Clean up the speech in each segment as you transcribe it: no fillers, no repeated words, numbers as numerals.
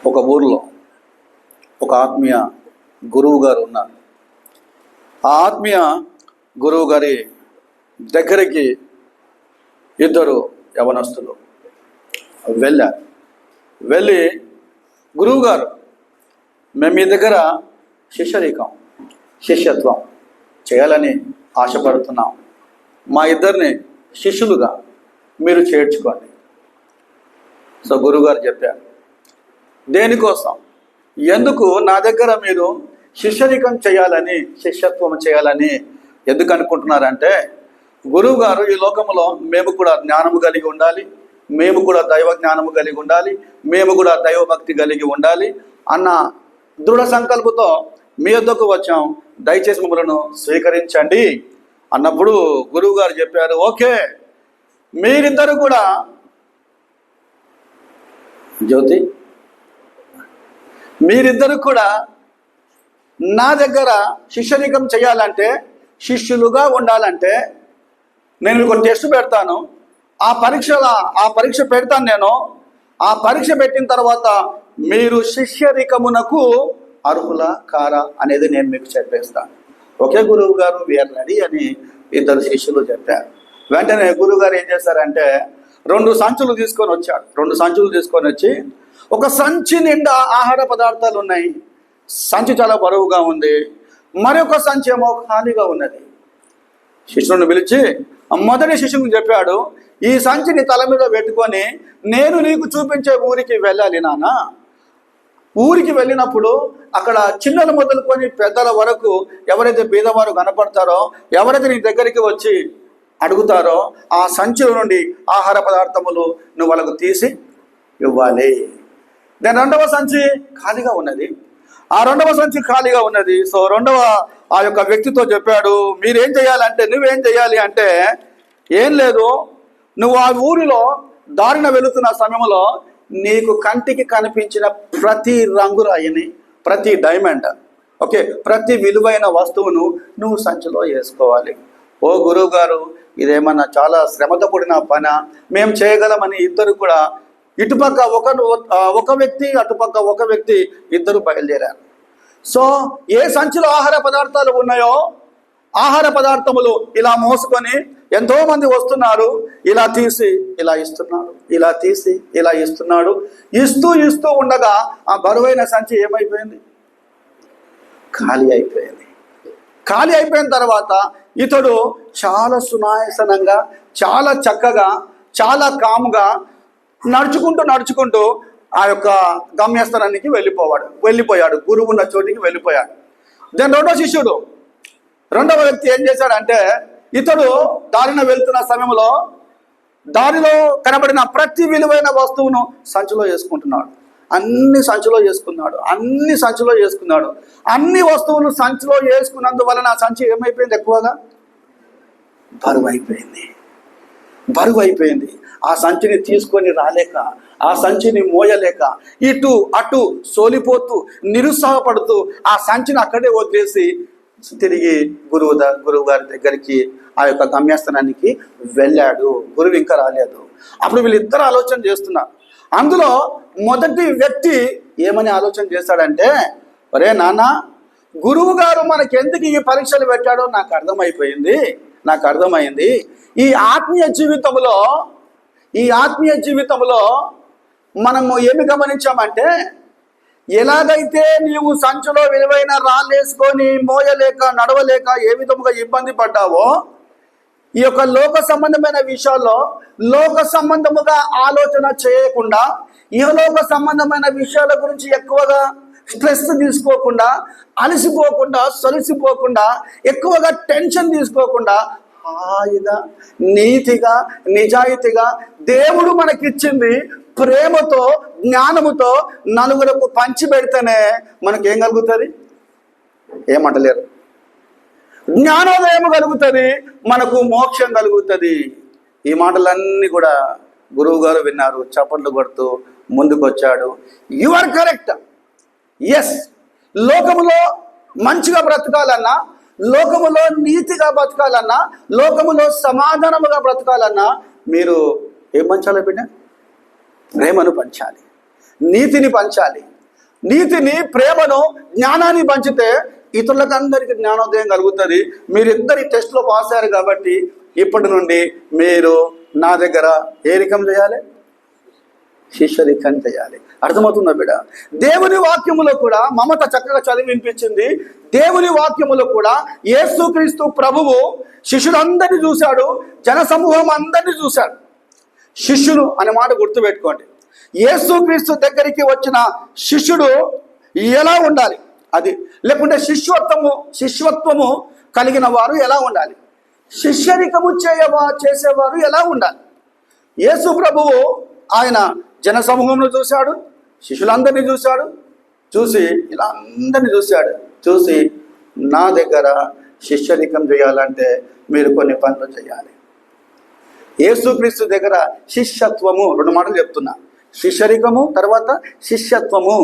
ఒక ఊర్లో ఒక ఆత్మీయ గురువు గారు ఉన్నారు. ఆ ఆత్మీయ గురువు గారి దగ్గరికి ఇద్దరు యవనస్తులు వెళ్ళారు. వెళ్ళి, గురువు గారు, మేము మీ దగ్గర శిష్యత్వం చేయాలని ఆశపడుతున్నాం. మా ఇద్దరిని శిష్యులుగా మీరు చేర్చుకోండి. సో గురువుగారు చెప్పారు, దేనికోసం, ఎందుకు నా దగ్గర మీరు శిష్యత్వం చేయాలని ఎందుకు అనుకుంటున్నారంటే, గురువు గారు, ఈ లోకంలో మేము కూడా జ్ఞానము కలిగి ఉండాలి, మేము కూడా దైవ జ్ఞానము కలిగి ఉండాలి, మేము కూడా దైవభక్తి కలిగి ఉండాలి అన్న దృఢ సంకల్పంతో మీ వద్దకు వచ్చాం, దయచేసి మమ్మల్ని స్వీకరించండి అన్నప్పుడు గురువు గారు చెప్పారు, ఓకే, మీరిద్దరు కూడా జ్యోతి మీరిద్దరు కూడా నా దగ్గర శిష్యరికం చేయాలంటే, శిష్యులుగా ఉండాలంటే నేను మీకు టెస్ట్ పెడతాను. ఆ పరీక్ష పెడతాను నేను. ఆ పరీక్ష పెట్టిన తర్వాత మీరు శిష్యరికమునకు అర్హుల కారా అనేది నేను మీకు చెప్పేస్తాను. ఒకే గురువు గారు, వీఆర్ రెడీ అని ఇద్దరు శిష్యులు చెప్పారు. వెంటనే గురువు గారు ఏం చేశారంటే, 2 సంచులు తీసుకొని వచ్చాడు. 2 సంచులు తీసుకొని వచ్చి, ఒక సంచి నిండా ఆహార పదార్థాలు ఉన్నాయి, సంచి చాలా బరువుగా ఉంది, మరొక సంచి ఏమో ఖాళీగా ఉన్నది. శిష్యులను పిలిచి మొదటి శిష్యునికి చెప్పాడు, ఈ సంచిని తల మీద పెట్టుకొని నేను నీకు చూపించే ఊరికి వెళ్ళాలి నాన్న. ఊరికి వెళ్ళినప్పుడు అక్కడ చిన్నలు మొదలుకొని పెద్దల వరకు ఎవరైతే బీదవారు కనపడతారో, ఎవరైతే నీ దగ్గరికి వచ్చి అడుగుతారో, ఆ సంచుల నుండి ఆహార పదార్థములు నువ్వు వాళ్ళకు తీసి ఇవ్వాలి. దాని 2వ సంచి ఖాళీగా ఉన్నది. ఆ 2వ సంచి ఖాళీగా ఉన్నది. సో ఆ యొక్క వ్యక్తితో చెప్పాడు, నువ్వేం చేయాలి అంటే, ఏం లేదు, నువ్వు ఆ ఊరిలో దారిన వెళుతున్న సమయంలో నీకు కంటికి కనిపించిన ప్రతి రంగురాయిని, ప్రతి డైమండ్, ఓకే, ప్రతి విలువైన వస్తువును నువ్వు సంచిలో వేసుకోవాలి. ఓ గురువు గారు, ఇదేమన్నా చాలా శ్రమతో కూడిన పని, మేము చేయగలమని ఇద్దరు కూడా, ఇటుపక్క ఒక వ్యక్తి, అటుపక్క ఒక వ్యక్తి, ఇద్దరు బయలుదేరారు. సో ఏ సంచిలో ఆహార పదార్థాలు ఉన్నాయో, ఆహార పదార్థములు ఇలా మోసుకొని ఎంతో మంది వస్తున్నారు. ఇలా తీసి ఇలా ఇస్తున్నాడు, ఇలా తీసి ఇలా ఇస్తున్నాడు. ఇస్తూ ఉండగా ఆ బరువైన సంచి ఏమైపోయింది? ఖాళీ అయిపోయింది. ఖాళీ అయిపోయిన తర్వాత ఇతడు చాలా సునాయాసనంగా, చాలా చక్కగా, చాలా కామ్గా నడుచుకుంటూ ఆ యొక్క గమ్యస్థానానికి వెళ్ళిపోయాడు. గురువు ఉన్న చోటికి వెళ్ళిపోయాడు. దాని 2వ శిష్యుడు, 2వ వ్యక్తి ఏం చేశాడంటే, ఇతడు దారిన వెళ్తున్న సమయంలో దారిలో కనబడిన ప్రతి విలువైన వస్తువును సంచిలో వేసుకుంటున్నాడు. అన్ని సంచిలో వేసుకున్నాడు. అన్ని వస్తువులు సంచిలో వేసుకున్నందువలన ఆ సంచి ఏమైపోయింది? ఎక్కువగా బరువు అయిపోయింది. ఆ సంచిని తీసుకొని రాలేక, ఆ సంచిని మోయలేక, ఇటు అటు సోలిపోతూ, నిరుత్సాహపడుతూ ఆ సంచిని అక్కడే వదిలేసి తిరిగి గురువు గారి దగ్గరికి, ఆ యొక్క గమ్యస్థానానికి వెళ్ళాడు. గురువు ఇంకా రాలేదు. అప్పుడు వీళ్ళిద్దరు ఆలోచన చేస్తున్నారు. అందులో మొదటి వ్యక్తి ఏమని ఆలోచన చేశాడంటే, ఒరే నాన్న, గురువు గారు మనకెందుకు ఈ పరీక్షలు పెట్టాడో నాకు అర్థమైంది. ఈ ఆత్మీయ జీవితంలో మనము ఏమి గమనించామంటే, ఎలాగైతే నీవు సంచిలో విలువైన రాళ్ళేసుకొని మోయలేక, నడవలేక ఏ విధముగా ఇబ్బంది పడ్డావో, ఈ యొక్క లోక సంబంధమైన విషయాల్లో లోక సంబంధముగా ఆలోచన చేయకుండా, ఇహలోక సంబంధమైన విషయాల గురించి ఎక్కువగా స్ట్రెస్ తీసుకోకుండా, అలసిపోకుండా, సొలసిపోకుండా, ఎక్కువగా టెన్షన్ తీసుకోకుండా, హాయిగా, నీతిగా, నిజాయితీగా దేవుడు మనకిచ్చింది ప్రేమతో, జ్ఞానముతో నలుగురకు పంచి పెడితేనే మనకేం కలుగుతుంది? ఏమంటలేరు? జ్ఞానోదయం కలుగుతుంది, మనకు మోక్షం కలుగుతుంది. ఈ మాటలన్నీ కూడా గురువు గారు విన్నారు. చప్పట్లు కొడుతూ ముందుకు వచ్చాడు. You are correct. ఎస్, లోకములో మంచిగా బ్రతకాలన్నా, లోకములో నీతిగా బ్రతకాలన్నా, లోకములో సమాధానముగా బ్రతకాలన్నా మీరు ఏం పంచాలి బిడ్డ? ప్రేమను పంచాలి, నీతిని పంచాలి, నీతిని, ప్రేమను, జ్ఞానాన్ని పంచితే ఇతరులకు అందరికీ జ్ఞానోదయం కలుగుతుంది. మీరిద్దరి టెస్ట్లో పాస్ అయ్యారు కాబట్టి ఇప్పటి నుండి మీరు నా దగ్గర ఏ రికం చేయాలి? శిష్యరికం చేయాలి. అర్థమవుతుందా బిడ్డ? దేవుని వాక్యములో కూడా మమత చక్కగా చదివి వినిపించింది. దేవుని వాక్యములో కూడా యేసుక్రీస్తు ప్రభువు శిష్యులందరినీ చూశాడు, జన సమూహం అందరినీ చూశాడు. శిష్యులు అనే మాట గుర్తుపెట్టుకోండి. యేసుక్రీస్తు దగ్గరికి వచ్చిన శిష్యుడు ఎలా ఉండాలి అది, లేకుంటే శిష్యత్వము కలిగిన వారు ఎలా ఉండాలి, శిష్యరికము చేసేవారు ఎలా ఉండాలి. యేసు ప్రభువు ఆయన జన సమూహంలో చూశాడు, శిష్యులందరినీ చూశాడు, చూసి ఇలా అందరినీ చూసి నా దగ్గర శిష్యరికం చేయాలంటే మీరు కొన్ని పనులు చేయాలి. యేసుక్రీస్తు దగ్గర శిష్యత్వము, 2 మాటలు చెప్తున్నా, శిష్యరికము తర్వాత శిష్యత్వము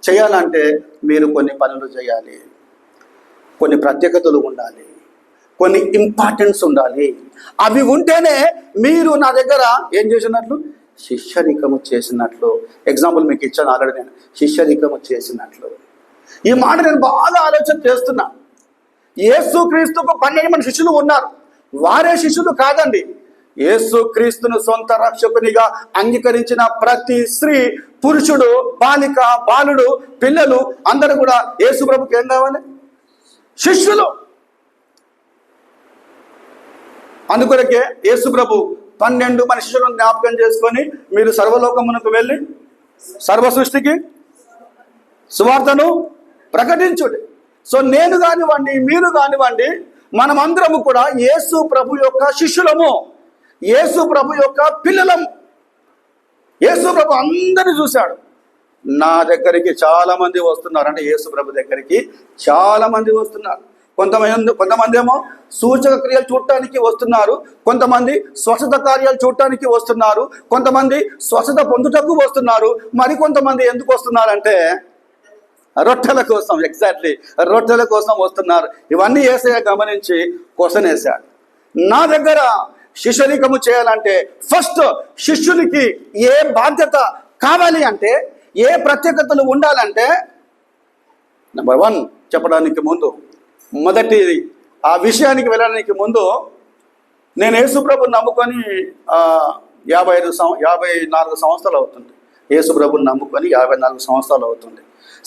చేయాలంటే మీరు కొన్ని పనులు చేయాలి, కొన్ని ప్రత్యేకతలు ఉండాలి, కొన్ని ఇంపార్టెన్స్ ఉండాలి. అవి ఉంటేనే మీరు నా దగ్గర ఏం చేసినట్లు? శిష్యరికము చేసినట్లు. ఎగ్జాంపుల్ మీకు ఇచ్చాను ఆల్రెడీ, నేను శిష్యరికము చేసినట్లు. ఈ మాట నేను బాగా ఆలోచన చేస్తున్నా. యేసుక్రీస్తుకు 12 మంది శిష్యులు ఉన్నారు. వారే శిష్యులు కాదండి, యేసుక్రీస్తును సొంత రక్షకునిగా అంగీకరించిన ప్రతి స్త్రీ, పురుషుడు, బాలిక, బాలుడు, పిల్లలు అందరూ కూడా యేసు ప్రభుకి ఏం కావాలి? శిష్యులు. అందుకొరకే యేసు ప్రభు 12 మంది శిష్యులను జ్ఞాపకం చేసుకొని మీరు సర్వలోకమునకు వెళ్ళి సర్వ సృష్టికి సువార్తను ప్రకటించుడి. సో నేను కానివ్వండి, మీరు కానివ్వండి, మనమందరము కూడా యేసు ప్రభు యొక్క శిష్యులము, యేసు ప్రభు యొక్క పిల్లలము. యేసు ప్రభు అందరిని చూశాడు. నా దగ్గరికి చాలా మంది వస్తున్నారు, అంటే యేసు ప్రభు దగ్గరికి చాలా మంది వస్తున్నారు. కొంతమంది ఏమో సూచక క్రియలు చూడటానికి వస్తున్నారు, కొంతమంది స్వస్థత కార్యాలు చూడటానికి వస్తున్నారు, కొంతమంది స్వస్థత పొందుటకు వస్తున్నారు, మరికొంతమంది ఎందుకు వస్తున్నారంటే రొట్టెల కోసం. ఎగ్జాక్ట్లీ రొట్టెల కోసం వస్తున్నారు. ఇవన్నీ యేసయ్య గమనించి క్వశ్చన్ వేశాడు. నా దగ్గర శిష్యరికము చేయాలంటే ఫస్ట్ శిష్యునికి ఏ బాధ్యత కావాలి అంటే, ఏ ప్రత్యేకతలు ఉండాలంటే, నెంబర్ 1 చెప్పడానికి ముందు, మొదటిది ఆ విషయానికి వెళ్ళడానికి ముందు, నేను యేసుప్రభుని నమ్ముకొని 54 సంవత్సరాలు అవుతుంది. యేసుప్రభుని నమ్ముకొని 54 సంవత్సరాలు అవుతుంది.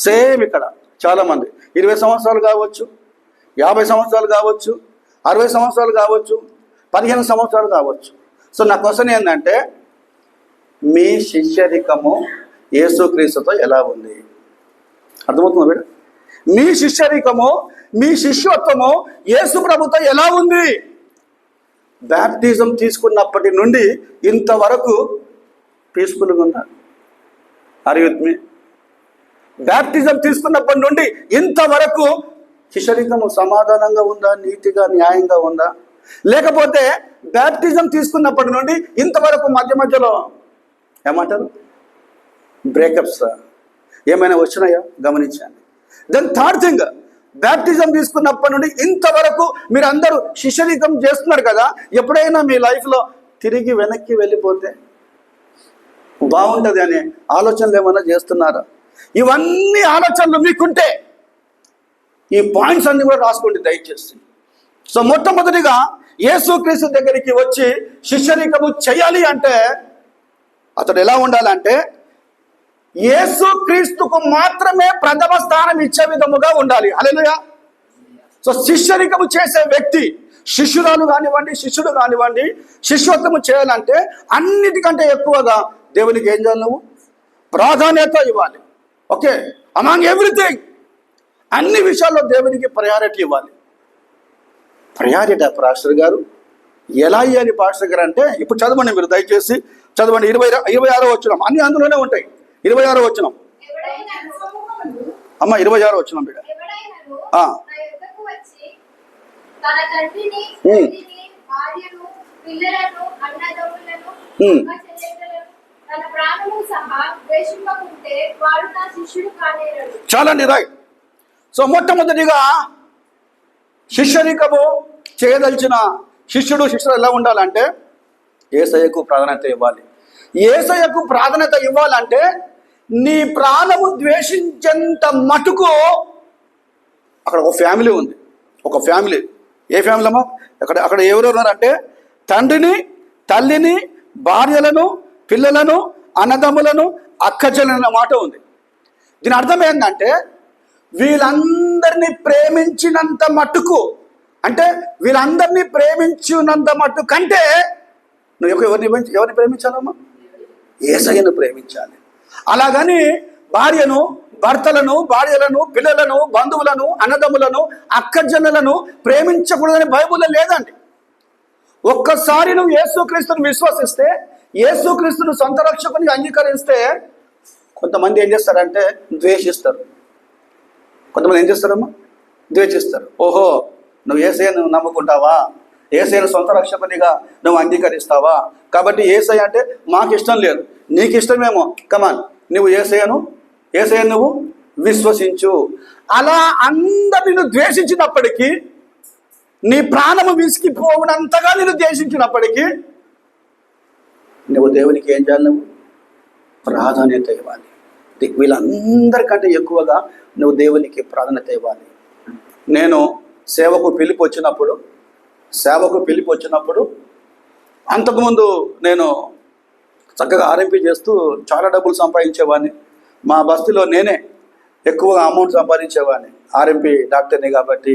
సేమ్ ఇక్కడ చాలామంది 20 సంవత్సరాలు కావచ్చు, 50 సంవత్సరాలు కావచ్చు, 60 సంవత్సరాలు కావచ్చు, 15 సంవత్సరాలు కావచ్చు. సో నా క్వశ్చన్ ఏంటంటే, మీ శిష్యరికము యేసుక్రీస్తుతో ఎలా ఉంది? అర్థమవుతుందా బిడ్డ? మీ శిష్యరికము, మీ శిష్యత్వము యేసు ప్రభుతో ఎలా ఉంది? బ్యాప్టిజం తీసుకున్నప్పటి నుండి ఇంతవరకు పీస్ఫుల్గా ఉందా? Are you with me? Baptism తీసుకున్నప్పటి నుండి ఇంతవరకు శిష్యరికము సమాధానంగా ఉందా, నీతిగా, న్యాయంగా ఉందా? లేకపోతే బ్యాప్టిజం తీసుకున్నప్పటి నుండి ఇంతవరకు మధ్యలో ఏమంటారు, బ్రేకప్స్ ఏమైనా వచ్చినాయా గమనించండి. దెన్ థర్డ్ థింగ్, బ్యాప్టిజం తీసుకున్నప్పటి నుండి ఇంతవరకు మీరు అందరూ శిష్యరికం చేస్తున్నారు కదా, ఎప్పుడైనా మీ లైఫ్లో తిరిగి వెనక్కి వెళ్ళిపోతే బాగుంటుంది అనే ఆలోచనలు ఏమైనా చేస్తున్నారా? ఇవన్నీ ఆలోచనలు మీకుంటే ఈ పాయింట్స్ అన్ని కూడా రాసుకోండి దయచేసి. సో మొట్టమొదటిగా యేసుక్రీస్తు దగ్గరికి వచ్చి శిష్యరికము చేయాలి అంటే అతడు ఎలా ఉండాలంటే, యేసుక్రీస్తుకు మాత్రమే ప్రథమ స్థానం ఇచ్చే విధముగా ఉండాలి. హల్లెలూయా. సో శిష్యరికము చేసే వ్యక్తి, శిష్యురాలు కానివ్వండి, శిష్యుడు కానివ్వండి, శిష్యత్వము చేయాలంటే అన్నిటికంటే ఎక్కువగా దేవునికి ఏం చేయాలి? నువ్వు ప్రాధాన్యత ఇవ్వాలి. ఓకే, అమాంగ్ ఎవ్రీథింగ్, అన్ని విషయాల్లో దేవునికి ప్రయారిటీ ఇవ్వాలి. ప్రయారిటీ పాస్టర్ గారు ఎలా ఇవ్వాలి పాస్టర్ గారు అంటే, ఇప్పుడు చదవండి, మీరు దయచేసి చదవండి. 26వ వచనం, అన్ని అందులోనే ఉంటాయి. 26వ వచనం అమ్మ, 26వ వచనం బిడ్డ. చాలండి, రైట్. సో మొట్టమొదటిగా శిష్యరికము చేయదలిచిన శిష్యుడు ఎలా ఉండాలంటే, యేసయ్యకు ప్రాధాన్యత ఇవ్వాలి. యేసయ్యకు ప్రాధాన్యత ఇవ్వాలంటే నీ ప్రాణము ద్వేషించేంత మటుకు. అక్కడ ఒక ఫ్యామిలీ ఉంది, ఒక ఫ్యామిలీ. ఏ ఫ్యామిలీ అమ్మా? అక్కడ ఎవరు ఉన్నారంటే తండ్రిని, తల్లిని, భార్యలను, పిల్లలను, అన్నదమ్ములను, అక్కచెల్లెల మాట ఉంది. దీని అర్థం ఏంటంటే వీళ్ళందరినీ ప్రేమించినంత మట్టుకు, అంటే వీళ్ళందరినీ ప్రేమించినంత మట్టుకు కంటే నువ్వు ఎవరిని ప్రేమించాలమ్మా? యేసయ్యను ప్రేమించాలి. అలాగని భార్యను, భర్తలను, భార్యలను, పిల్లలను, బంధువులను, అన్నదమ్ములను, అక్కజనులను ప్రేమించకూడదని బైబిల్లో లేదండి. ఒక్కసారి నువ్వు యేసుక్రీస్తుని విశ్వసిస్తే, యేసుక్రీస్తును సొంత రక్షకుని అంగీకరిస్తే, కొంతమంది ఏం చేస్తారంటే ద్వేషిస్తారు. కొంతమంది ఏం చేస్తారమ్మా? ద్వేషిస్తారు. ఓహో, నువ్వు యేసయ్యను నమ్ముకుంటావా? యేసయ్యను సొంత రక్షకునిగా నువ్వు అంగీకరిస్తావా? కాబట్టి యేసయ్య అంటే మాకు ఇష్టం లేదు, నీకు ఇష్టమేమో, కమాన్ నువ్వు యేసయ్యను నువ్వు విశ్వసించు. అలా అందరు నిన్ను ద్వేషించినప్పటికీ, నీ ప్రాణము విసిగిపోవునంతగా నిన్ను ద్వేషించినప్పటికీ నువ్వు దేవునికి ఏం చేయాలి? నువ్వు ప్రాధాన్యత ఇవ్వాలి. వీళ్ళందరికంటే ఎక్కువగా నువ్వు దేవునికి ప్రాధాన్యత ఇవ్వాలి. నేను సేవకు పిలిపి వచ్చినప్పుడు అంతకుముందు నేను చక్కగా ఆర్ఎంపీ చేస్తూ చాలా డబ్బులు సంపాదించేవాడిని. మా బస్తీలో నేనే ఎక్కువగా అమౌంట్ సంపాదించేవాడిని. ఆర్ఎంపీ డాక్టర్ని కాబట్టి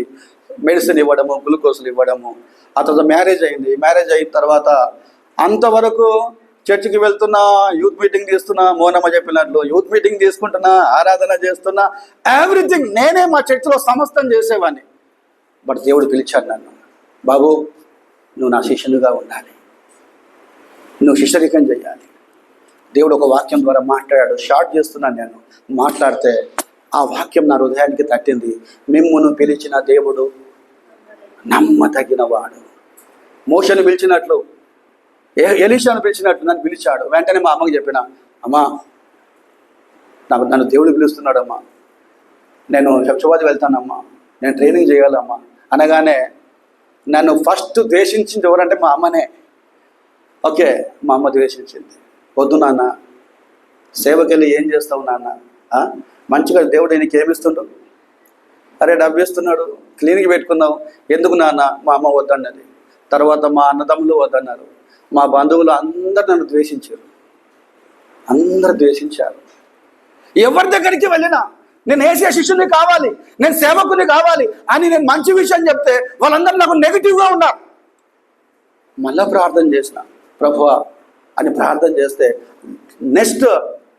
మెడిసిన్ ఇవ్వడము, గ్లూకోజులు ఇవ్వడము. ఆ తర్వాత మ్యారేజ్ అయింది. మ్యారేజ్ అయిన తర్వాత అంతవరకు చర్చికి వెళ్తున్నా, యూత్ మీటింగ్ తీస్తున్నా, మోనమ్మ చెప్పినట్లు యూత్ మీటింగ్ తీసుకుంటున్నా, ఆరాధన చేస్తున్నా, ఎవ్రీథింగ్ నేనే మా చర్చిలో సమస్తం చేసేవాడిని. బట్ దేవుడు పిలిచాడు నన్ను, బాబు నువ్వు నా శిష్యునిగా ఉండాలి, నువ్వు శిష్యరికం చేయాలి. దేవుడు ఒక వాక్యం ద్వారా మాట్లాడాడు. షార్ట్ చేస్తున్నాను నేను. మాట్లాడితే ఆ వాక్యం నా హృదయానికి తట్టింది. మిమ్మును పిలిచిన దేవుడు నమ్మదగినవాడు. మోషను పిలిచినట్లు, ఎలీషాను పిలిచినట్లు నన్ను పిలిచాడు. వెంటనే మా అమ్మకి చెప్పిన, అమ్మా నన్ను దేవుడు పిలుస్తున్నాడమ్మా, నేను హైదరాబాద్ వెళ్తానమ్మా, నేను ట్రైనింగ్ చేయాలమ్మా అనగానే నన్ను ఫస్ట్ ద్వేషించింది ఎవరంటే మా అమ్మనే. ఓకే, మా అమ్మ ద్వేషించింది. వద్దు నాన్న, సేవకెళ్ళి ఏం చేస్తావు నాన్న, మంచిగా దేవుడు నీకు ఏమిస్తుండు? అరే డబ్బు ఇస్తున్నాడు, క్లినిక్ పెట్టుకున్నావు, ఎందుకు నాన్న? మా అమ్మ వద్దన్నది. తర్వాత మా అన్నదమ్ములు వద్దన్నారు. మా బంధువులు అందరు నన్ను ద్వేషించారు. అందరు ద్వేషించారు. ఎవరి దగ్గరికి వెళ్ళినా నేను యేసయ్య శిష్యుని కావాలి, నేను సేవకుని కావాలి అని నేను మంచి విషయం చెప్తే వాళ్ళందరూ నాకు నెగిటివ్గా ఉన్నారు. మళ్ళా ప్రార్థన చేసిన, ప్రభువా అని ప్రార్థన చేస్తే నెక్స్ట్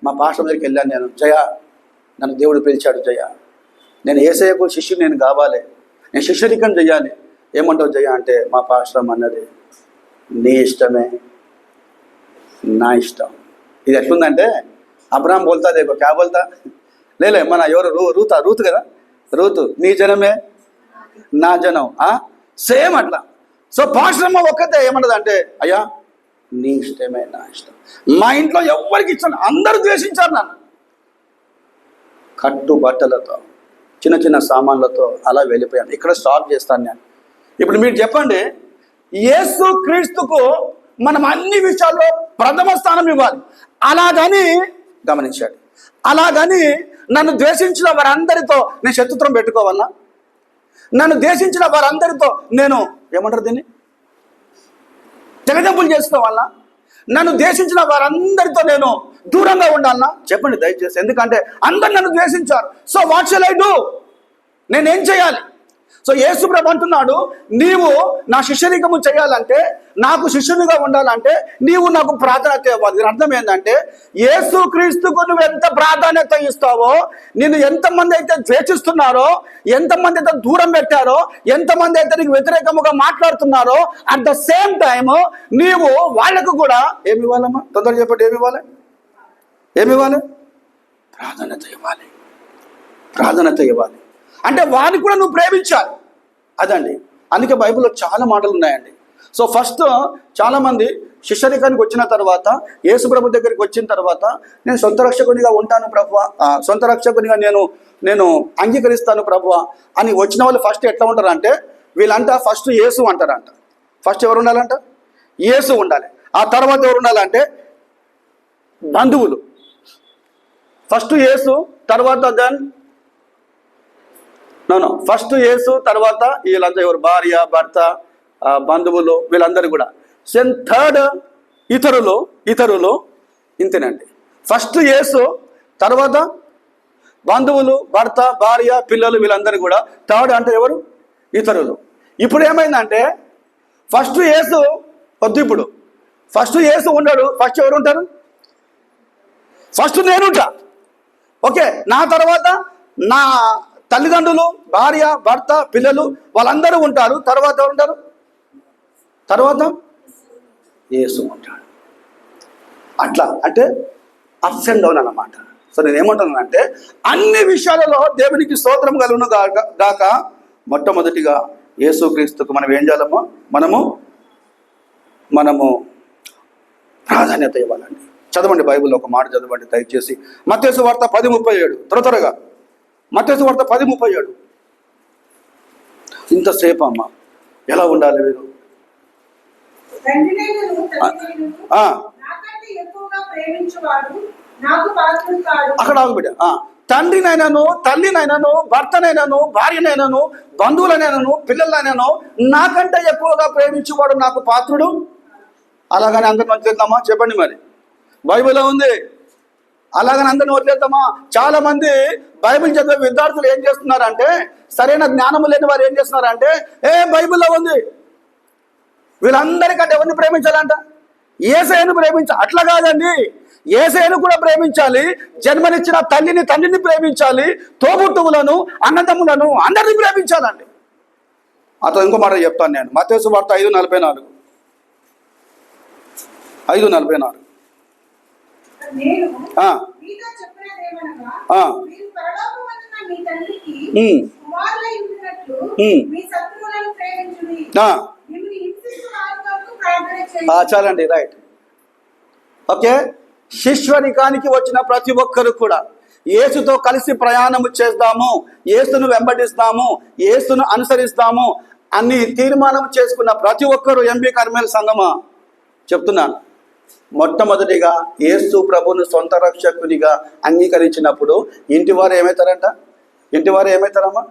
మా పాస్టర్ దగ్గరికి వెళ్ళాను నేను. జయ, నన్ను దేవుడు పిలిచాడు. జయ, నేను యేసయ్యకు శిష్యుని నేను కావాలి, నేను శిష్యరికం చెయ్యాలి. ఏమంటావు జయ అంటే మా పాస్టర్ అన్నది, నీ ఇష్టమే నా ఇష్టం. ఇది ఎట్లుందంటే అబ్రాహం బోల్తా దేకో క్యా బోల్తా లేలే, మన ఎవరు రూతు కదా, రూతు నీ జనమే నా జనం, సేమ్ అట్లా. సో పాశ్రమ ఒక్కతే ఏమన్నది అంటే, అయ్యా నీ ఇష్టమే నా ఇష్టం. మా ఇంట్లో ఎవరికి ఇష్టం, అందరూ ద్వేషించారు నన్ను. కట్టు బట్టలతో, చిన్న చిన్న సామాన్లతో అలా వెళ్ళిపోయాను. ఇక్కడ స్టాప్ చేస్తాను నేను. ఇప్పుడు మీరు చెప్పండి, యేసు క్రీస్తుకు మనం అన్ని విషయాల్లో ప్రథమ స్థానం ఇవ్వాలి. అలాగని గమనించాడు. అలాగని నన్ను ద్వేషించిన వారందరితో నేను శత్రుత్వం పెట్టుకోవాలా? నన్ను ద్వేషించిన వారందరితో నేను ఏమంటారు దీన్ని తెగదెంపులు చేసుకోవాలా? నన్ను ద్వేషించిన వారందరితో నేను దూరంగా ఉండాలన్నా? చెప్పండి దయచేసి. ఎందుకంటే అందరు నన్ను ద్వేషించారు. So what shall I do? నేనేం చేయాలి? సో యేసు ప్రభు అంటున్నాడు, నీవు నా శిష్యరికము చేయాలంటే, నాకు శిష్యునిగా ఉండాలంటే నీవు నాకు ప్రాధాన్యత ఇవ్వాలి. దీని అర్థం ఏంటంటే, యేసు క్రీస్తుకు నువ్వు ఎంత ప్రాధాన్యత ఇస్తావో, నిన్ను ఎంతమంది అయితే ద్వేషిస్తున్నారో, ఎంతమంది అయితే దూరం పెట్టారో, ఎంతమంది అయితే నీకు వ్యతిరేకముగా మాట్లాడుతున్నారో, అట్ ద సేమ్ టైమ్ నీవు వాళ్ళకు కూడా ఏమి ఇవ్వాలమ్మా? తొందరగా చెప్పండి, ఏమి ఇవ్వాలి? ప్రాధాన్యత ఇవ్వాలి. ప్రాధాన్యత ఇవ్వాలి అంటే వారిని కూడా నువ్వు ప్రేమించాలి. అదండి. అందుకే బైబిల్లో చాలా మాటలు ఉన్నాయండి. సో ఫస్ట్ చాలామంది శిష్యరికానికి వచ్చిన తర్వాత, యేసు ప్రభు దగ్గరికి వచ్చిన తర్వాత, నేను సొంత రక్షకునిగా ఉంటాను ప్రభువా, సొంత రక్షకునిగా నేను అంగీకరిస్తాను ప్రభువా అని వచ్చిన వాళ్ళు ఫస్ట్ ఎట్లా ఉంటారంటే, వీళ్ళంతా ఫస్ట్ యేసు అంటారంట. ఫస్ట్ ఎవరు ఉండాలంట? యేసు ఉండాలి. ఆ తర్వాత ఎవరు ఉండాలంటే బంధువులు. ఫస్ట్ యేసు, తర్వాత దెన్ ఫస్ట్ యేసు, తర్వాత వీళ్ళంతా ఎవరు, భార్య, భర్త, బంధువులు, వీళ్ళందరూ కూడా. థర్డ్ ఇతరులు ఇంతేనండి. ఫస్ట్ యేసు, తర్వాత బంధువులు, భర్త, భార్య, పిల్లలు, వీళ్ళందరూ కూడా. థర్డ్ అంటే ఎవరు? ఇతరులు. ఇప్పుడు ఏమైందంటే ఫస్ట్ యేసు వద్దు, ఇప్పుడు ఫస్ట్ యేసు ఉన్నాడు, ఫస్ట్ ఎవరు ఉంటారు? ఫస్ట్ నేనుంటా. ఓకే, నా తర్వాత నా తల్లిదండ్రులు, భార్య, భర్త, పిల్లలు వాళ్ళందరూ ఉంటారు. తర్వాత ఎవరు ఉంటారు? తర్వాత యేసు ఉంటాడు. అట్లా అంటే అప్స్ అండ్ డౌన్ అన్నమాట. సో నేను ఏమంటున్నానంటే అన్ని విషయాలలో దేవునికి స్తోత్రం కలుగును గాక. మొట్టమొదటిగా యేసుక్రీస్తుకు మనం ఏం చేయాలమ్మో, మనము ప్రాధాన్యత ఇవ్వాలండి. చదవండి, బైబిల్లో ఒక మాట చదవండి దయచేసి. మత్తయి సువార్త 10:37. త్వరగా మత్తయి సువార్త 10:37. ఇంతసేపు అమ్మ ఎలా ఉండాలి వీరు? అక్కడ ఆగుబిడ్డ. తండ్రినైనాను, తల్లినైనాను, భర్తనైనాను, భార్యనైనాను, బంధువులనైనాను, పిల్లలైనాను నాకంటే ఎక్కువగా ప్రేమించేవాడు నాకు పాత్రుడు. అలాగని అందరిని వదిలేద్దామా? చెప్పండి మరి. బైబిల్లో ఉంది. అలాగని అందరిని వదిలేద్దామా? చాలా మంది బైబిల్ చదివే విద్యార్థులు ఏం చేస్తున్నారంటే, సరైన జ్ఞానము లేని వారు ఏం చేస్తున్నారంటే, బైబిల్లో ఉంది, వీళ్ళందరికంటే ఎవరిని ప్రేమించాలంట? యేసయ్యను ప్రేమించాలి. అట్లా కాదండి, యేసయ్యను కూడా ప్రేమించాలి, జన్మనిచ్చిన తల్లిని, తండ్రిని ప్రేమించాలి, తోబుట్టువులను, అన్నదమ్ములను అందరినీ ప్రేమించాలండి. అతను ఇంకో మాట చెప్తాను నేను. మత్తయి సువార్త 5:44. 5:44. చాలండి, రైట్. ఓకే, శిష్యరికానికి వచ్చిన ప్రతి ఒక్కరు కూడా యేసుతో కలిసి ప్రయాణము చేద్దాము, యేసును వెంబడిస్తాము, యేసును అనుసరిస్తాము అని తీర్మానం చేసుకున్న ప్రతి ఒక్కరు ఎంబీ కర్మేల్ సంఘమా చెప్తున్నాను, మొట్టమొదటిగా యేసు ప్రభును సొంత రక్షకునిగా అంగీకరించినప్పుడు ఇంటివారు ఏమవుతారమ్మా?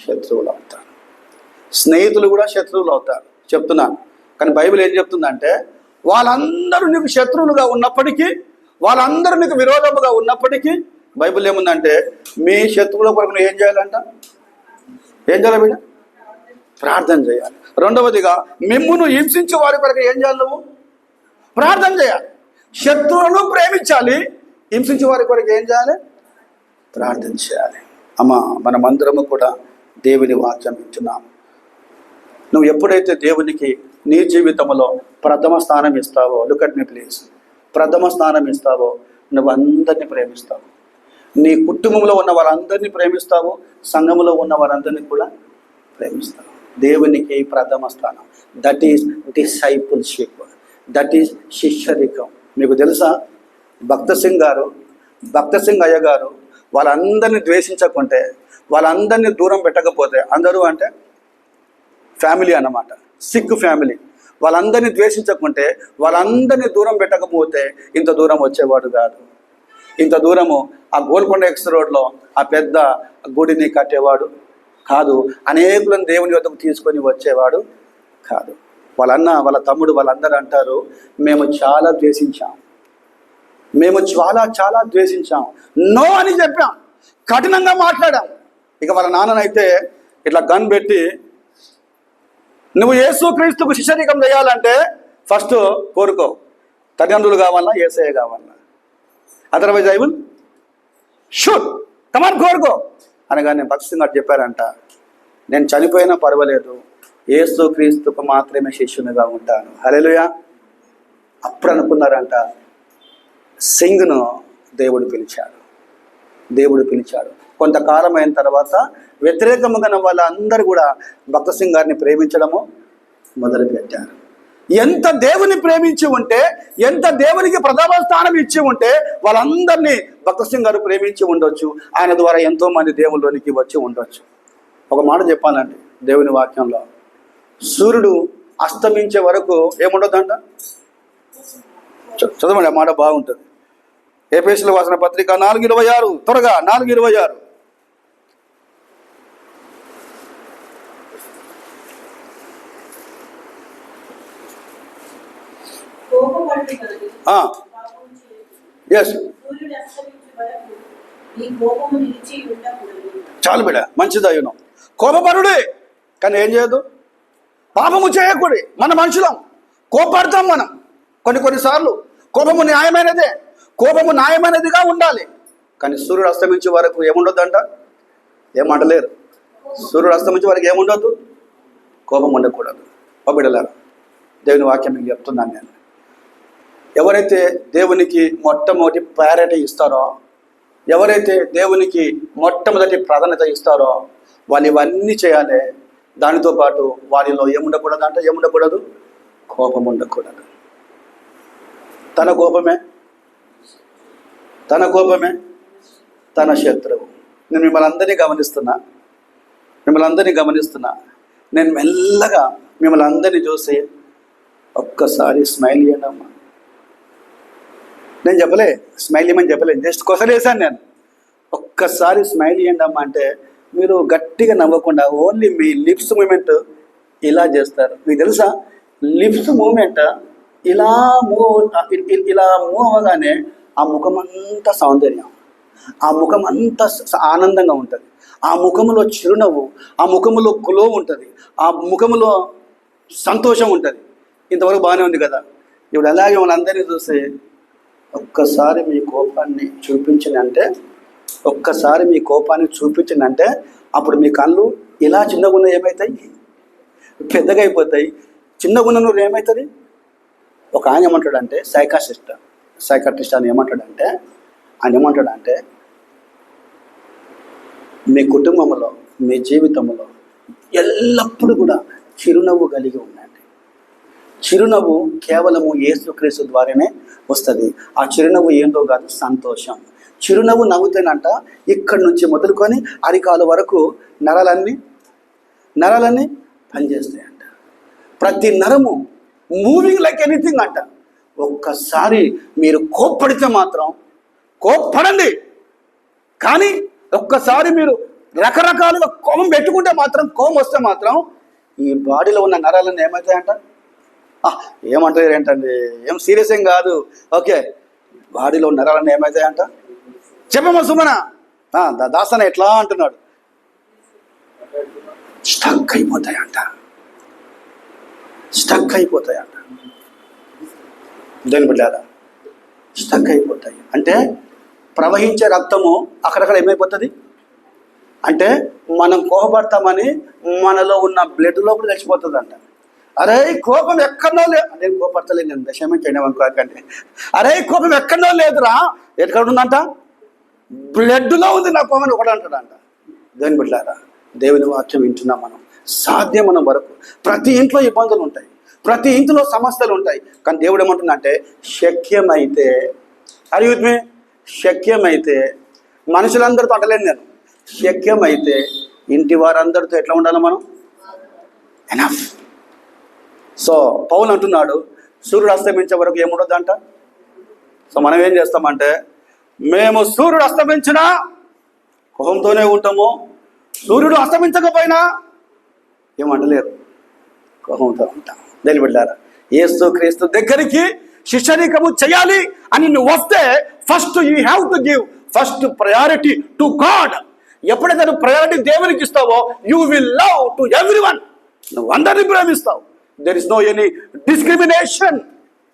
శత్రువులు అవుతారు. స్నేహితులు కూడా శత్రువులు అవుతారు చెప్తున్నాను. కానీ బైబిల్ ఏం చెప్తుందంటే, వాళ్ళందరూ నీకు శత్రువులుగా ఉన్నప్పటికీ, వాళ్ళందరూ నీకు విరోధముగా ఉన్నప్పటికీ, బైబిల్ ఏముందంటే మీ శత్రువుల కొరకు నువ్వు ఏం చేయాలంట? ఏం చేయాలి బిడ్డ? ప్రార్థన చేయాలి. రెండవదిగా మిమ్మును హింసించే వారి కొరకు ఏం చేయాలి? నువ్వు ప్రార్థన చేయాలి. శత్రువులను ప్రేమించాలి, హింసించే వారి కొరకు ఏం చేయాలి? ప్రార్థన చేయాలి. అమ్మ, మనమందరము కూడా దేవుని వాక్యం వింటున్నాము. నువ్వు ఎప్పుడైతే దేవునికి నీ జీవితంలో ప్రథమ స్థానం ఇస్తావో, లుక్ అట్ మీ ప్లీజ్, ప్రథమ స్థానం ఇస్తావో, నువ్వు అందరినీ ప్రేమిస్తావు. నీ కుటుంబంలో ఉన్న వారందరినీ ప్రేమిస్తావు, సంఘంలో ఉన్న వారందరినీ కూడా ప్రేమిస్తావు. దేవునికి ప్రథమ స్థానం. That is discipleship, that is శిష్యరికం. మీకు తెలుసా, భక్త సింగ్ అయ్య గారు వాళ్ళందరినీ ద్వేషించకుంటే, వాళ్ళందరినీ దూరం పెట్టకపోతే, అందరూ అంటే ఫ్యామిలీ అన్నమాట, సిక్ ఫ్యామిలీ, వాళ్ళందరినీ ద్వేషించకుంటే, వాళ్ళందరినీ దూరం పెట్టకపోతే ఇంత దూరం వచ్చేవాడు కాదు. ఇంత దూరము ఆ గోల్కొండ ఎక్స్ రోడ్లో ఆ పెద్ద గుడిని కట్టేవాడు కాదు. అనేకులను దేవుని వద్దకు తీసుకొని వచ్చేవాడు కాదు. వాళ్ళన్న, వాళ్ళ తమ్ముడు, వాళ్ళందరూ అంటారు, మేము చాలా ద్వేషించాం, చాలా ద్వేషించాం, నో అని చెప్పాం, కఠినంగా మాట్లాడాం. ఇక వాళ్ళ నాన్ననైతే ఇట్లా గన్ పెట్టి, నువ్వు యేసుక్రీస్తుకు శిష్యరికం చేయాలంటే ఫస్ట్ కోరుకో, తల్లిదండ్రులు కావాలా, యేసయ్య కావాలా, అదర్వైజ్ ఐ విల్ షూట్, కమాన్ కోరుకో అనగానే భక్త సింగ్ గారు చెప్పారంట, నేను చనిపోయినా పర్వాలేదు, యేసుక్రీస్తుకు మాత్రమే శిష్యునిగా ఉంటాను. హల్లెలూయా. అప్పుడు అనుకున్నారంట, సింగ్ను దేవుడు పిలిచాడు. కొంతకాలం అయిన తర్వాత వ్యతిరేకముగా వాళ్ళందరూ కూడా భక్త సింగ్ గారిని ప్రేమించడము మొదలుపెట్టారు. ఎంత దేవుని ప్రేమించి ఉంటే, ఎంత దేవునికి ప్రథమ స్థానం ఇచ్చి ఉంటే వాళ్ళందరినీ భక్త సింగ్ గారు ప్రేమించి ఉండొచ్చు. ఆయన ద్వారా ఎంతో మంది దేవుళ్ళలోనికి వచ్చి ఉండొచ్చు. ఒక మాట చెప్పాలండి, దేవుని వాక్యంలో సూర్యుడు అస్తమించే వరకు ఏముండదంట. చదవండి, ఆ మాట బాగుంటుంది. ఎఫెసీయులకు రాసిన పత్రిక 4:26, త్వరగా 4:26. ఎస్, చాలు బిడ్డ, మంచిది అయ్యును. కోపపరుడే కానీ ఏం చేయదు, పాపము చేయకూడదు. మన మనుషులం, కోపడతాం మనం. కొన్నిసార్లు కోపము న్యాయమైనదే, కోపము న్యాయమైనదిగా ఉండాలి. కానీ సూర్యుడు అస్తమించే వరకు ఏముండొద్దంట, ఏమంటలేరు. సూర్యుడు అస్తమించే వరకు ఏముండొద్దు, కోపం ఉండకూడదు. బిడ్డలారా, దేవుని వాక్యం మీకు చెప్తున్నాను నేను. ఎవరైతే దేవునికి మొట్టమొదటి ప్రయారిటీ ఇస్తారో, ఎవరైతే దేవునికి మొట్టమొదటి ప్రాధాన్యత ఇస్తారో వాళ్ళు ఇవన్నీ చేయాలి. దానితో పాటు వారిలో ఏముండకూడదు అంటే, ఏముండకూడదు, కోపం ఉండకూడదు. తన కోపమే తన శత్రువు. నేను మిమ్మల్ని అందరినీ గమనిస్తున్నా. నేను మెల్లగా మిమ్మల్ని అందరినీ చూసి ఒక్కసారి స్మైల్ ఇవ్వండి అమ్మా. నేను చెప్పలే స్మైల్ ఇవ్వమని చెప్పలే, జస్ట్ కొసలేసాను నేను. ఒక్కసారి స్మైల్ ఇవ్వండి అమ్మా అంటే మీరు గట్టిగా నవ్వకుండా ఓన్లీ మీ లిప్స్ మూమెంట్ ఇలా చేస్తారు. మీకు తెలుసా, లిప్స్ మూమెంట్ ఇలా మూవ్ అవ్వగానే ఆ ముఖం అంతా సౌందర్యం, ఆ ముఖం అంతా ఆనందంగా ఉంటుంది, ఆ ముఖములో చిరునవ్వు, ఆ ముఖములో గ్లో ఉంటుంది, ఆ ముఖములో సంతోషం ఉంటుంది. ఇంతవరకు బాగానే ఉంది కదా. ఇప్పుడు అలాగే వాళ్ళందరినీ చూసి ఒక్కసారి మీ కోపాన్ని చూపించినంటే అప్పుడు మీ కళ్ళు ఇలా చిన్నగా ఉన్న ఏమవుతాయి, పెద్దగా అయిపోతాయి. చిన్నగా ఉన్న నువ్వు ఏమవుతుంది. ఒక ఆయన ఏమంటాడంటే, సైకాట్రిస్ట్ అని ఏమంటాడంటే, మీ కుటుంబంలో, మీ జీవితంలో ఎల్లప్పుడూ కూడా చిరునవ్వు కలిగి ఉండండి. చిరునవ్వు కేవలము యేసుక్రీస్తు ద్వారానే వస్తుంది. ఆ చిరునవ్వు ఏందో కాదు, సంతోషం. చిరునవ్వు నవ్వుతేనంట ఇక్కడి నుంచి మొదలుకొని అరికాలు వరకు నరాలన్నీ పనిచేస్తాయంట. ప్రతి నరము మూవింగ్ లైక్ ఎనీథింగ్ అంట. ఒక్కసారి మీరు కోప్పడితే మాత్రం కోప్పడండి, కానీ ఒక్కసారి మీరు రకరకాలుగా కోపం పెట్టుకుంటే మాత్రం, కోపం వస్తే మాత్రం ఈ బాడీలో ఉన్న నరాలన్నీ ఏమవుతాయంట, ఏమంటారు ఏంటండి, ఏం సీరియస్ ఏం కాదు, ఓకే, బాడీలో నరాలన్నీ ఏమవుతాయంట, చెప్పమ్మా సుమన. దాసన ఎట్లా అంటున్నాడు, స్టక్ అయిపోతాయంట. దేని బిడ్డారా, స్టక్ అయిపోతాయి అంటే ప్రవహించే రక్తము అక్కడక్కడ ఏమైపోతుంది అంటే, మనం కోపపడతామని మనలో ఉన్న బ్లడ్ లోపల తెలిసిపోతుంది అంట. అరే కోపం ఎక్కడో లేదు, నేను కోపడతలేదు, నేను క్షమించండి అనుకోకండి. అరే కోపం ఎక్కడో లేదురా, ఎక్కడ ఉందంట, బ్లడ్లో ఉంది నా కోపం ఒకటి అంటాడంట. దేని బిడ్డారా, దేవుని వాక్యం వింటున్నాం మనం. సాధ్యమైన వరకు ప్రతి ఇంట్లో ఇబ్బందులు ఉంటాయి, ప్రతి ఇంట్లో సమస్యలు ఉంటాయి. కానీ దేవుడు ఏమంటుందంటే, శక్యమైతే, అడిగితే శక్యమైతే, మనుషులందరితో అంటలేను నేను, శక్యమైతే ఇంటి వారందరితో ఎట్లా ఉండాలి మనం, ఎనఫ్. సో పౌలు అంటున్నాడు, సూర్యుడు అస్తమించే వరకు ఏముండొద్దంట. సో మనం ఏం చేస్తామంటే, మేము సూర్యుడు అస్తమించినా కోపంతోనే ఉంటాము, సూర్యుడు అస్తమించకపోయినా ఏమంటలేరు, కోపంతో ఉంటాం. దేని బిడ్డారా, యేసు క్రీస్తు దగ్గరికి శిష్యరికము చేయాలి అని నువ్వు వస్తే first you have to give first priority to God. ఎప్పుడైతే నువ్వు ప్రయారిటీ దేవునికి ఇస్తావో, you will love to everyone. నువ్వు అందరినీ ప్రేమిస్తావు. There is no any discrimination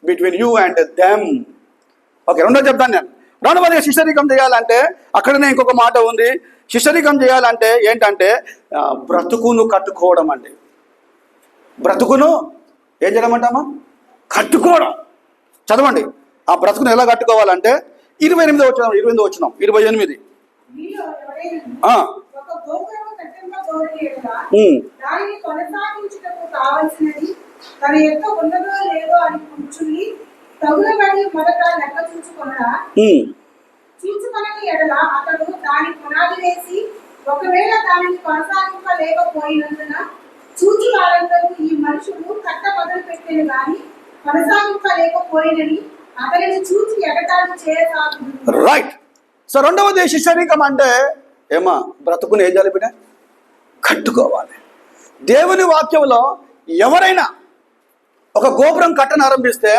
between you and them. Okay, రెండో చెప్తాను నేను. రెండవది శిష్యరికం చేయాలంటే, అక్కడనే ఇంకొక మాట ఉంది. శిష్యరికం చేయాలంటే ఏంటంటే, బ్రతుకును కట్టుకోవడం అండి. బ్రతుకును ఏం చేయడమంటామా, కట్టుకోవడం. చదవండి, ఆ బ్రతుకును ఎలా కట్టుకోవాలంటే 28వ వచనం 28. ఒకవేళ దానిని కొనసాగింపలేకపోయినందున చూచి వారందరూ ఈ మనుషులు కట్ట మొదలు పెట్టేది కానీ కొనసాగింపలేకపోయినని అతనిని చూచి ఎగతాళి చేయసాగుదురు. రైట్. సో రెండవది శిష్యరికం అంటే ఏమా బ్రతుకుని ఏం చేయాలి బిడ్డ? కట్టుకోవాలి. దేవుని వాక్యంలో ఎవరైనా ఒక గోపురం కట్టనారంభిస్తే,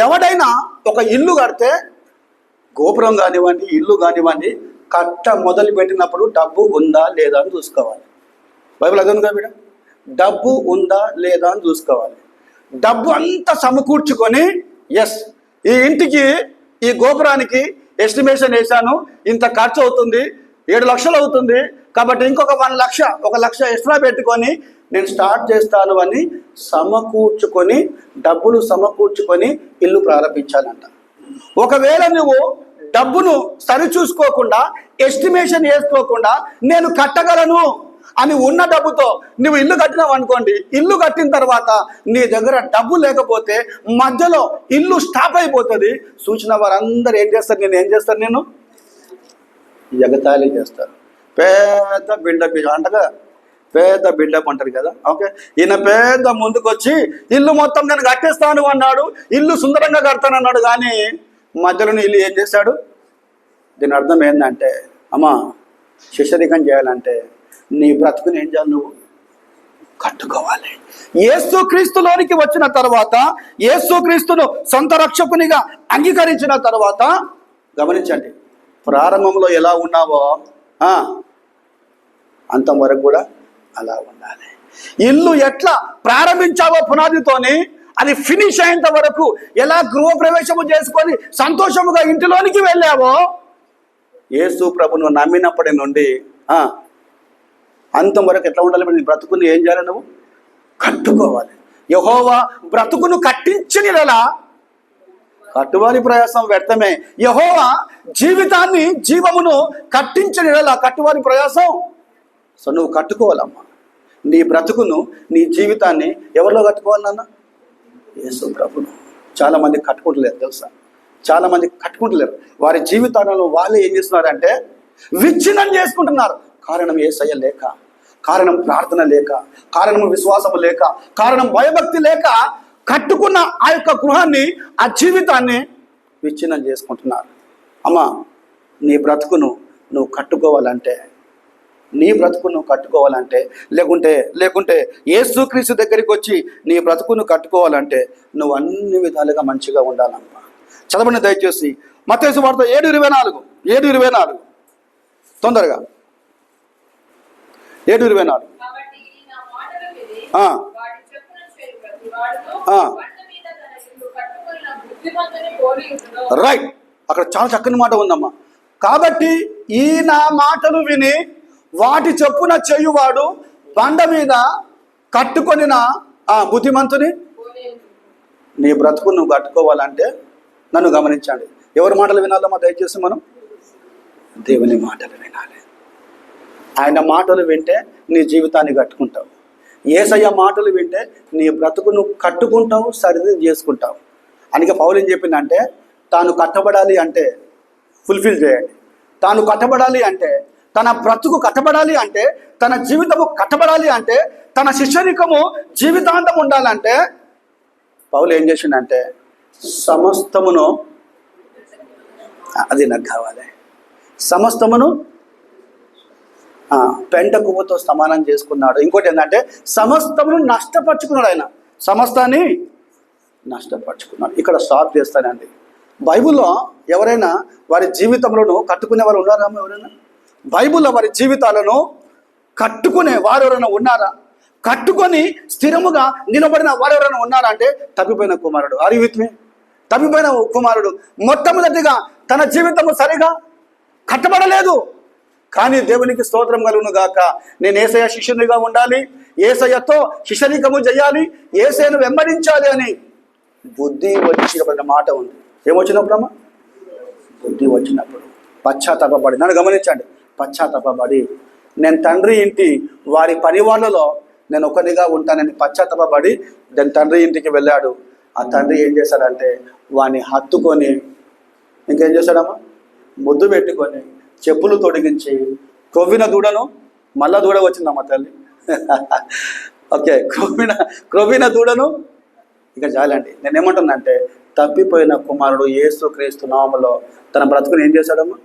ఎవడైనా ఒక ఇల్లు కడితే, గోపురం కానివ్వండి ఇల్లు కానివ్వండి, కట్ట మొదలు పెట్టినప్పుడు డబ్బు ఉందా లేదా అని చూసుకోవాలి. బైబిల్ అదే ఉంది కదా బిడ్డ, డబ్బు ఉందా లేదా అని చూసుకోవాలి. డబ్బు అంతా సమకూర్చుకొని, ఎస్ ఈ ఇంటికి ఈ గోపురానికి ఎస్టిమేషన్ వేశాను, ఇంత ఖర్చు అవుతుంది, 7 లక్షలు అవుతుంది, కాబట్టి ఇంకొక 1 లక్ష ఎక్స్ట్రా పెట్టుకొని నేను స్టార్ట్ చేస్తాను అని సమకూర్చుకొని, డబ్బులు సమకూర్చుకొని ఇల్లు ప్రారంభించాలంట. ఒకవేళ నువ్వు డబ్బును సరిచూసుకోకుండా, ఎస్టిమేషన్ వేసుకోకుండా నేను కట్టగలను అని ఉన్న డబ్బుతో నువ్వు ఇల్లు కట్టినావు అనుకోండి, ఇల్లు కట్టిన తర్వాత నీ దగ్గర డబ్బు లేకపోతే మధ్యలో ఇల్లు స్టాప్ అయిపోతుంది. చూసిన వారందరూ ఏం చేస్తారు? నేను ఏం చేస్తాను? నేను ఎగతాళి చేస్తారు. పెద్ద బిల్డప్ అంటగా, పెద్ద బిల్డప్ అంటారు కదా. ఓకే, ఈయన పెద్ద ముందుకు వచ్చి ఇల్లు మొత్తం నేను కట్టేస్తాను అన్నాడు, ఇల్లు సుందరంగా కడతానన్నాడు, కానీ మధ్యలోనే ఇల్లు ఏం చేశాడు? దీని అర్థం ఏంటంటే, అమ్మా శిష్యరికం చేయాలంటే నీ బ్రతుకుని ఏం చేయాలి? నువ్వు కట్టుకోవాలి. యేసుక్రీస్తులోనికి వచ్చిన తర్వాత, యేసుక్రీస్తును సొంత రక్షకునిగా అంగీకరించిన తర్వాత, గమనించండి, ప్రారంభంలో ఎలా ఉన్నావో అంతం వరకు కూడా అలా ఉండాలి. ఇల్లు ఎట్లా ప్రారంభించావో పునాదితోని, అది ఫినిష్ అయ్యేంత వరకు ఎలా గృహప్రవేశము చేసుకొని సంతోషముగా ఇంటిలోనికి వెళ్ళావో, యేసు ప్రభును నమ్మినప్పటి నుండి అంతం వరకు ఎట్లా ఉండాలి? నీ బ్రతుకుని ఏం చేయాలి? నువ్వు కట్టుకోవాలి. యెహోవా బ్రతుకును కట్టించనిలా కట్టువారి ప్రయాసం వ్యర్థమే. యెహోవా జీవితాన్ని, జీవమును కట్టించనిలా కట్టువారి ప్రయాసం. సో నువ్వు కట్టుకోవాలమ్మా. నీ బ్రతుకును, నీ జీవితాన్ని ఎవరిలో కట్టుకోవాలన్నా? యేసు ప్రభును. చాలామంది కట్టుకుంటలేరు తెలుసా? చాలామంది కట్టుకుంటలేరు. వారి జీవితాలలో వాళ్ళే ఏం చేస్తున్నారంటే విచ్ఛిన్నం చేసుకుంటున్నారు. కారణం యేసయ్య లేక, కారణం ప్రార్థన లేక, కారణం విశ్వాసము లేక, కారణం భయభక్తి లేక కట్టుకున్న ఆ యొక్క గృహాన్ని, ఆ జీవితాన్ని విచ్ఛిన్నం చేసుకుంటున్నారు. అమ్మా, నీ బ్రతుకును నువ్వు కట్టుకోవాలంటే, లేకుంటే యేసుక్రీస్తు దగ్గరికి వచ్చి నీ బ్రతుకును కట్టుకోవాలంటే నువ్వు అన్ని విధాలుగా మంచిగా ఉండాలమ్మా. చదవండి దయచేసి మత్తయి సువార్త 7:24 తొందరగా 7:24. రైట్, అక్కడ చాలా చక్కని మాట ఉందమ్మా. కాబట్టి ఈ నా మాటలు విని వాటి చొప్పున చేయువాడు బండ మీద కట్టుకొనిన బుద్ధిమంతుని. నీ బ్రతుకు నువ్వు కట్టుకోవాలంటే నన్ను గమనించండి. ఎవరి మాటలు వినాలమ్మా? దయచేసి మనం దేవుని మాటలు వినాలి. ఆయన మాటలు వింటే నీ జీవితాన్ని కట్టుకుంటావు. యేసయ్య మాటలు వింటే నీ బ్రతుకును కట్టుకుంటావు, సరిది చేసుకుంటావు. అందుకే పౌలు ఏం చెప్పిందంటే, తాను కట్టబడాలి అంటే ఫుల్ఫిల్ చేయండి. తాను కట్టబడాలి అంటే, తన బ్రతుకు కట్టబడాలి అంటే, తన జీవితము కట్టబడాలి అంటే, తన శిష్యరికము జీవితాంతం ఉండాలంటే పౌలు ఏం చేసిండంటే, సమస్తమును, అది నాకు కావాలి, సమస్తమును పెంట కొవ్వుతో సమానం చేసుకున్నాడు. ఇంకోటి ఏంటంటే సమస్తమును నష్టపరుచుకున్నాడు. ఆయన సమస్తాన్ని నష్టపరుచుకున్నాడు. ఇక్కడ స్టాప్ చేస్తానండి. బైబిల్లో ఎవరైనా వారి జీవితంలో కట్టుకునే వాళ్ళు ఉన్నారా? ఎవరైనా బైబిల్లో వారి జీవితాలను కట్టుకునే వారు ఎవరైనా ఉన్నారా? కట్టుకొని స్థిరముగా నిలబడిన వారు ఎవరైనా ఉన్నారా అంటే తప్పిపోయిన కుమారుడు. ఆర్ యు విత్ మీ? తప్పిపోయిన కుమారుడు మొట్టమొదటిగా తన జీవితము సరిగా కట్టబడలేదు. కానీ దేవునికి స్తోత్రం కలుగును గాక. నేను యేసయ్య శిష్యునిగా ఉండాలి, యేసయ్యతో శిష్యరికము చేయాలి, యేసయ్యను వెంబడించాలి అని బుద్ధి వచ్చినప్పుడు మాట ఉంది. ఏమొచ్చినప్పుడమ్మా? బుద్ధి వచ్చినప్పుడు పశ్చాత్తాపడి, నన్ను గమనించండి, పశ్చాత్తాపడి నేను తండ్రి ఇంటి వారి పని వాళ్ళలో నేను ఒకరిగా ఉంటానని పశ్చాత్తాపడి దాని తండ్రి ఇంటికి వెళ్ళాడు. ఆ తండ్రి ఏం చేశాడంటే వాడిని హత్తుకొని ఇంకేం చేశాడమ్మా? ముద్దు పెట్టుకొని చెప్పులు తొడిగించి, క్రొవ్విన దూడను, మళ్ళా దూడ వచ్చిందమ్మా తల్లి. ఓకే, క్రొవ్విన దూడను ఇక చాలండి. నేనేమంటున్నా అంటే తప్పిపోయిన కుమారుడు యేసుక్రీస్తు నామములో తన బ్రతుకుని ఏం చేశాడమ్మా?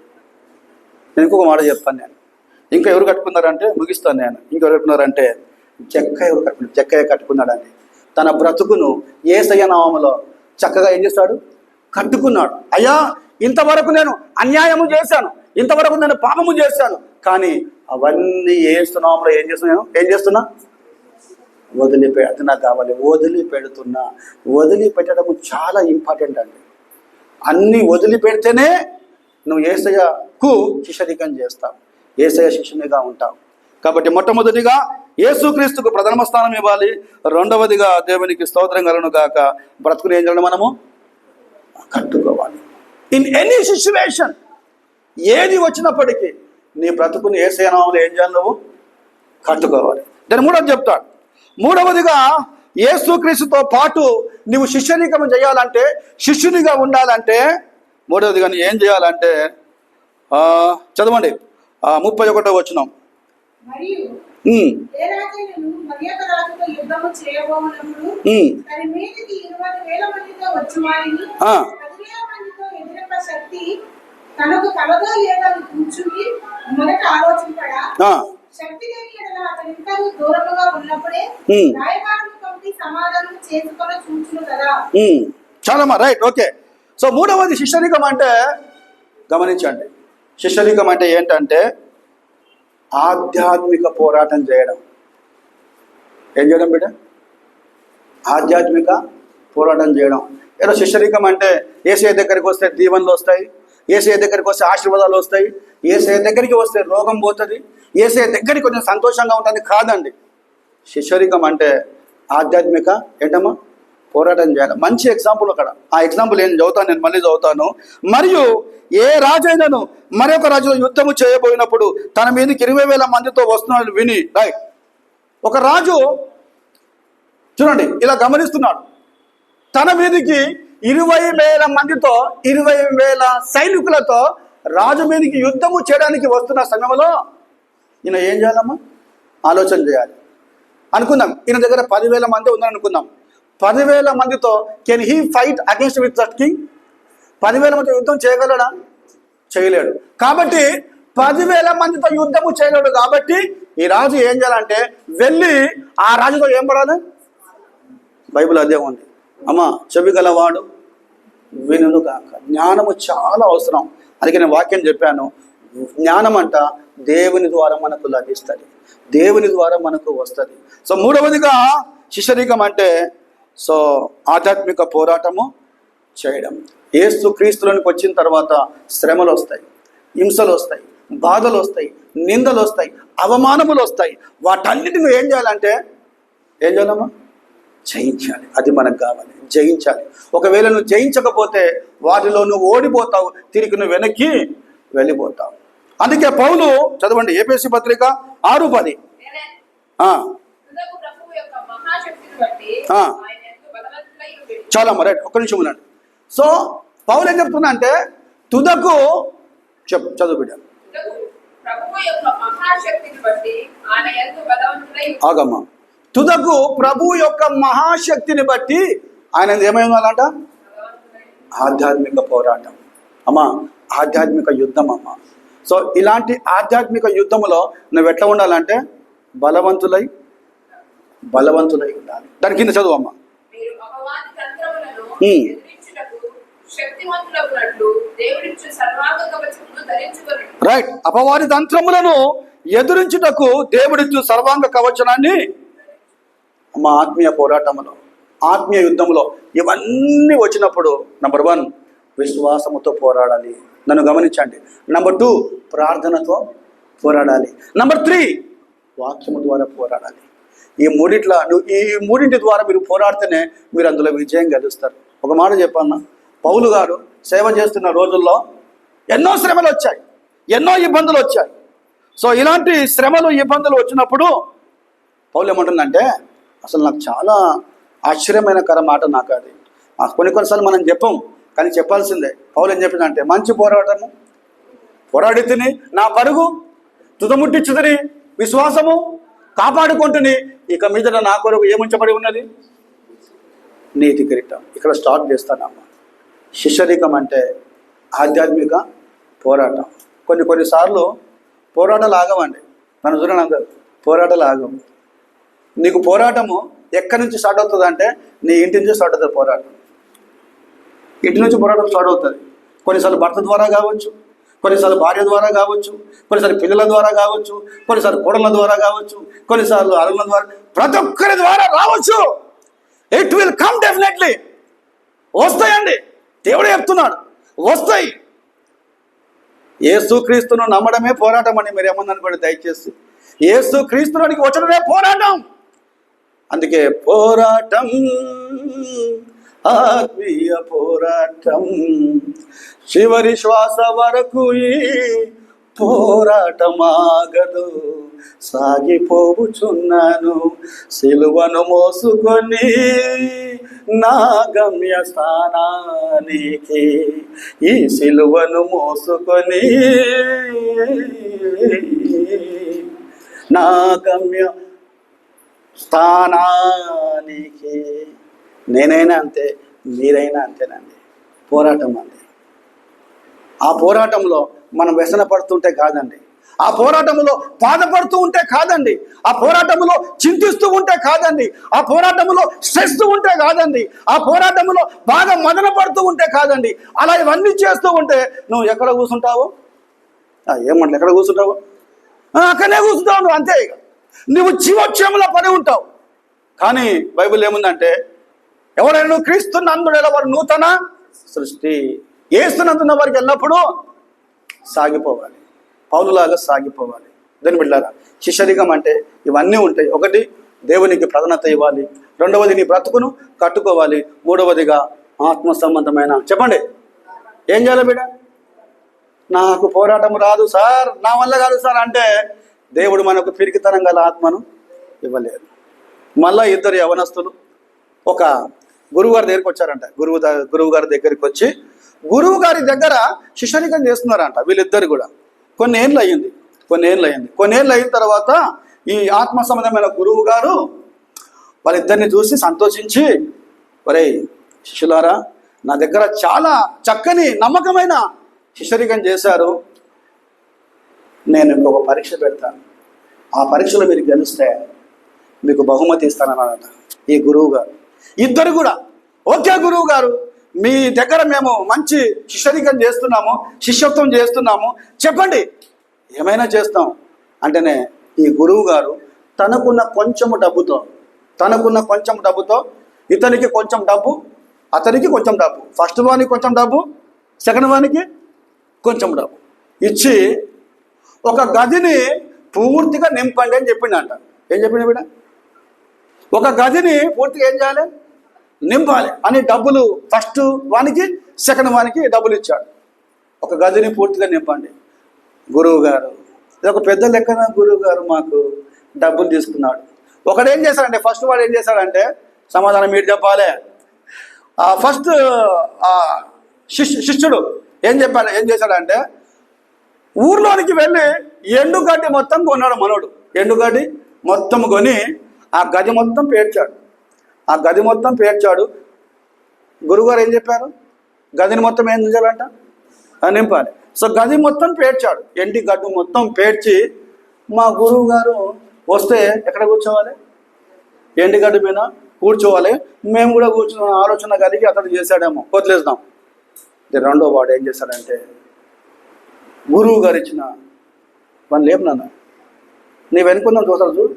నేను ఇంకొక మాట చెప్తాను. నేను ఇంకా ఎవరు కట్టుకున్నారంటే ముగిస్తాను. నేను ఇంకెవరు కట్టుకున్నారంటే జక్కయ్య కట్టుకున్నాడండి. తన బ్రతుకును యేసయ్య నామములో చక్కగా ఏం చేస్తాడు? కట్టుకున్నాడు. అయ్యా, ఇంతవరకు నేను అన్యాయము చేశాను, ఇంతవరకు నేను పాపము చేశాను, కానీ అవన్నీ యేసు నామములో ఏం చేస్తున్నా? అది నాకు కావాలి. వదిలిపెట్టడం చాలా ఇంపార్టెంట్ అండి. అన్నీ వదిలిపెడితేనే నువ్వు యేసయ్యకు శిష్యరికం చేస్తావు, యేసయ్య శిష్యునిగా ఉంటావు. కాబట్టి మొట్టమొదటిగా యేసుక్రీస్తుకు ప్రథమ స్థానం ఇవ్వాలి. రెండవదిగా దేవునికి స్తోత్రం కలుగును గాక, బ్రతుకుని ఏం చేయాలి? మనము కట్టుకోవాలి. ఇన్ ఎనీ సిచ్యువేషన్, ఏది వచ్చినప్పటికీ నీ బ్రతుకుని యేసయ్య నామములో ఏం చేయాలి? నువ్వు కట్టుకోవాలి. దాని మూడవది చెప్తాడు. మూడవదిగా యేసుక్రీస్తుతో పాటు నువ్వు శిష్యరికం చేయాలంటే, శిష్యునిగా ఉండాలంటే, మూడవదిగా నీ ఏం చేయాలంటే చదవండి 31వ వచనం. మరియు ఏ రాజైనను మరియొక రాజుతో యుద్ధము చేయబోవునప్పుడు తన మీదికి 20,000 మందితో వచ్చి వారిని 10,000 మందితో ఎదురొక్క శక్తి తనకు కలదో లేదో అని కూర్చుని మొదట ఆలోచింపడా? శక్తి లేని ఎడల అతనిద్దరూ దూరముగా ఉన్నప్పుడే రాయబారులు పంపి సమాధానం చేసుకొని చూచును కదా. చాలమ్మా, రైట్, ఓకే. సో మూడవది శిష్యరికం అంటే, గమనించండి, శిష్యరికం అంటే ఏంటంటే ఆధ్యాత్మిక పోరాటం చేయడం. ఏం చేయడం బిడ్డ? ఆధ్యాత్మిక పోరాటం చేయడం. ఏదో శిష్యరికం అంటే యేసయ్య దగ్గరికి వస్తే దీవెనలు వస్తాయి, యేసయ్య దగ్గరికి వస్తే ఆశీర్వాదాలు వస్తాయి, యేసయ్య దగ్గరికి వస్తే రోగం పోతుంది, యేసయ్య దగ్గరికి కొంచెం సంతోషంగా ఉంటుంది కాదండి. శిష్యరికం అంటే ఆధ్యాత్మిక ఏంటమ్మా? పోరాటం చేయాలి. మంచి ఎగ్జాంపుల్ అక్కడ. ఆ ఎగ్జాంపుల్ నేను చదువుతాను, నేను మళ్ళీ చదువుతాను. మరియు ఏ రాజైనను మరొక రాజుతో యుద్ధము చేయబోయినప్పుడు తన మీదకి 20,000 మందితో వస్తున్నాడు విని, రైట్, ఒక రాజు చూడండి ఇలా గమనిస్తున్నాడు. తన మీదకి 20,000 మందితో 20,000 సైనికులతో రాజు మీదకి యుద్ధము చేయడానికి వస్తున్న సమయంలో ఈయన ఏం చేయాలమ్మా? ఆలోచన చేయాలి. అనుకుందాం ఈయన దగ్గర 10,000 మంది ఉన్నారు అనుకుందాం. 10,000 మందితో can he fight against with that king? 10,000 మందితో యుద్ధం చేయగలడా? చేయలేడు. కాబట్టి 10,000 మందితో యుద్ధము చేయలేడు. కాబట్టి ఈ రాజు ఏం చేయాలంటే వెళ్ళి ఆ రాజుతో ఏం పడాలి? బైబిల్ అదే ఉంది, అమ్మా చెవి గలవాడు వినును గాక. జ్ఞానము చాలా అవసరం. అందుకే నేను వాక్యం చెప్పాను, జ్ఞానం అంట దేవుని ద్వారా మనకు లభిస్తుంది, దేవుని ద్వారా మనకు వస్తుంది. సో మూడవదిగా శిష్యరికం అంటే ఆధ్యాత్మిక పోరాటము చేయడం. యేసు క్రీస్తులోనికి వచ్చిన తర్వాత శ్రమలు వస్తాయి, హింసలు వస్తాయి, బాధలు వస్తాయి, నిందలు వస్తాయి, అవమానములు వస్తాయి. వాటన్నిటిని ఏం చేయాలంటే ఏం చేయాలమ్మా? జయించాలి. అది మనకు కావాలి, జయించాలి. ఒకవేళ నువ్వు జయించకపోతే వాటిలో నువ్వు ఓడిపోతావు, తిరిగి నువ్వు వెనక్కి వెళ్ళిపోతావు. అందుకే పౌలు చదవండి ఎఫెసీ పత్రిక 6:10. చాలా రైట్, ఒక్క నిమిషం ఉండండి. సో పౌలు ఏం చెప్తున్నా అంటే తుదకు చదువు బిడ్డ. ఆగమ్మా, తుదకు ప్రభు యొక్క మహాశక్తిని బట్టి ఆయన ఏమై ఉండాలంట? ఆధ్యాత్మిక పోరాటం అమ్మా, ఆధ్యాత్మిక యుద్ధం అమ్మా. సో ఇలాంటి ఆధ్యాత్మిక యుద్ధములో నువ్వు ఎట్లా ఉండాలంటే బలవంతులై ఉండాలి. దాని కింద చదువు అమ్మా. రైట్, అపవాది తంత్రములను ఎదురించుటకు దేవుడిచ్చు సర్వాంగ కవచనాన్ని. మా ఆత్మీయ పోరాటంలో, ఆత్మీయ యుద్ధంలో ఇవన్నీ వచ్చినప్పుడు నంబర్ 1 విశ్వాసముతో పోరాడాలి. నన్ను గమనించండి. నంబర్ 2 ప్రార్థనతో పోరాడాలి. నంబర్ 3 వాక్యము ద్వారా పోరాడాలి. ఈ మూడింటి ద్వారా మీరు పోరాడితేనే మీరు అందులో విజయం గెలుస్తారు. ఒక మాట చెప్పన్నా, పౌలు గారు సేవ చేస్తున్న రోజుల్లో ఎన్నో శ్రమలు వచ్చాయి, ఎన్నో ఇబ్బందులు వచ్చాయి. సో ఇలాంటి శ్రమలు ఇబ్బందులు వచ్చినప్పుడు పౌలు ఏమంటుందంటే, అసలు నాకు చాలా ఆశ్చర్యమైన మాట నాకు అది. కొన్నిసార్లు మనం చెప్పం, కానీ చెప్పాల్సిందే. పౌలు ఏం చెప్పిందంటే, మంచి పోరాటము పోరాడి తిని నా పరుగు తుదముట్టించుదని విశ్వాసము కాపాడుకుంటుని ఇక మీద నా కొరకు ఏముంచబడి ఉన్నది? నీతి కిరీటం. ఇక్కడ స్టార్ట్ చేస్తానమ్మా. శిష్యరికం అంటే ఆధ్యాత్మిక పోరాటం. కొన్నిసార్లు పోరాటాలు ఆగవండి. నన్ను చూడండి అందరు, పోరాటాలు ఆగవు. నీకు పోరాటము ఎక్కడి నుంచి స్టార్ట్ అవుతుంది అంటే నీ ఇంటి నుంచి స్టార్ట్ అవుతుంది పోరాటం. ఇంటి నుంచి పోరాటం స్టార్ట్ అవుతుంది. కొన్నిసార్లు భర్త ద్వారా కావచ్చు, కొన్నిసార్లు భార్య ద్వారా కావచ్చు, కొన్నిసార్లు పిల్లల ద్వారా కావచ్చు, కొన్నిసార్లు కోడళ్ళ ద్వారా కావచ్చు, కొన్నిసార్లు అరుల ద్వారా, ప్రతి ఒక్కరి ద్వారా రావచ్చు. It will come definitely. వస్తాయండి, దేవుడే చెప్తున్నాడు, వస్తాయి. యేసుక్రీస్తును నమ్మడమే పోరాటం అని మీరు ఏమన్నా అనుకోండి దయచేసి. యేసుక్రీస్తునికి వచ్చడమే పోరాటం. అందుకే పోరాటం, ఆత్మీయ పోరాటం, చివరి శ్వాస వరకు ఈ పోరాటమాగదు. సాగిపోవుచున్నాను సిలువను మోసుకొని నా గమ్య స్థానానికి, ఈ సిలువను మోసుకొని నా గమ్య స్థానానికి. నేనైనా అంతే, మీరైనా అంతేనండి. పోరాటం అండి. ఆ పోరాటంలో మనం వ్యసన పడుతుంటే కాదండి, ఆ పోరాటంలో బాధపడుతూ ఉంటే కాదండి, ఆ పోరాటంలో చింతిస్తూ ఉంటే కాదండి, ఆ పోరాటంలో స్ట్రెస్ ఉంటే కాదండి, ఆ పోరాటంలో బాగా మదన పడుతూ ఉంటే కాదండి. అలా ఇవన్నీ చేస్తూ ఉంటే నువ్వు ఎక్కడ కూర్చుంటావు? ఏమంటలే, ఎక్కడ కూర్చుంటావు? అక్కడనే కూర్చుంటావు నువ్వు, అంతే. ఇక నువ్వు జీవోక్షేమంలో పడి ఉంటావు. కానీ బైబిల్ ఏముందంటే, ఎవరైనా క్రీస్తునందున వారు నూతన సృష్టి. యేసునందున్న వారికి ఎల్లప్పుడూ సాగిపోవాలి, పౌలులాగా సాగిపోవాలి. దాని బిడ్డలారా, శిష్యరికం అంటే ఇవన్నీ ఉంటాయి. ఒకటి, దేవునికి ప్రాధాన్యత ఇవ్వాలి. రెండవది, నీ బ్రతుకును కట్టుకోవాలి. మూడవదిగా ఆత్మ సంబంధమైన, చెప్పండి ఏం చేయాలి బిడ్డ? నాకు పోరాటం రాదు సార్, నా వల్ల కాదు సార్ అంటే దేవుడు మనకు పిరికితనం గల ఆత్మను ఇవ్వలేదు. మళ్ళా ఇద్దరు యవనస్తులు ఒక గురువు గారి దగ్గరికి వచ్చారంట. గురువు గారి దగ్గరికి వచ్చి గురువు గారి దగ్గర శిష్యరికం చేస్తున్నారంట వీళ్ళిద్దరు కూడా. కొన్ని ఏళ్ళు అయిన తర్వాత ఈ ఆత్మ సంబంధమైన గురువు గారు వాళ్ళిద్దరిని చూసి సంతోషించి, ఒరేయ్ శిష్యులారా, నా దగ్గర చాలా చక్కని నమ్మకమైన శిష్యరికం చేశారు, నేను ఇంకొక పరీక్ష పెడతాను, ఆ పరీక్షలో మీరు గెలిస్తే మీకు బహుమతి ఇస్తానన్నారట ఈ గురువు గారు. ఇద్దరు కూడా, ఓకే గురువు గారు, మీ దగ్గర మేము మంచి శిష్యరికం చేస్తున్నాము, శిష్యత్వం చేస్తున్నాము, చెప్పండి ఏమైనా చేస్తాం అంటేనే ఈ గురువు గారు తనకున్న కొంచెము డబ్బుతో ఇతనికి కొంచెం డబ్బు, అతనికి కొంచెం డబ్బు, ఫస్ట్ వానికి కొంచెం డబ్బు, సెకండ్ వానికి కొంచెం డబ్బు ఇచ్చి ఒక గదిని పూర్తిగా నింపండి అని చెప్పిండంట. ఏం చెప్పిండు బిడ్డ? ఒక గదిని పూర్తిగా ఏం చేయాలి? నింపాలి అని డబ్బులు ఫస్ట్ వానికి, సెకండ్ వానికి డబ్బులు ఇచ్చాడు. ఒక గదిని పూర్తిగా నింపండి. గురువు గారు, ఇది ఒక పెద్ద లెక్కన గురువు గారు మాకు డబ్బులు తీసుకున్నాడు. ఒకడు ఏం చేశాడంటే, ఫస్ట్ వాడు ఏం చేశాడంటే, సమాధానం మీరు చెప్పాలి. ఫస్ట్ శిష్యుడు ఏం చేశాడంటే, ఊర్లోనికి వెళ్ళి ఎండుగడ్డి మొత్తం కొన్నాడు మనోడు. ఎండుగడ్డి మొత్తం కొని ఆ గది మొత్తం పేర్చాడు. గురువుగారు ఏం చెప్పారు? గదిని మొత్తం ఏం చేయాలంట? నింపాలి. సో గది మొత్తం పేర్చాడు, ఎండి గడ్డు మొత్తం పేర్చి, మా గురువు గారు వస్తే ఎక్కడ కూర్చోవాలి? ఎండిగడ్డ మీద కూర్చోవాలి. మేము కూడా కూర్చున్న ఆలోచన కలిగి అతడు చేశాడేమో, వదిలేద్దాం. రెండో వాడు ఏం చేశాడంటే, గురువు గారు ఇచ్చిన వాళ్ళు లేపు నాన్న, నీ వెనుకుందాం చూసారు, చూడు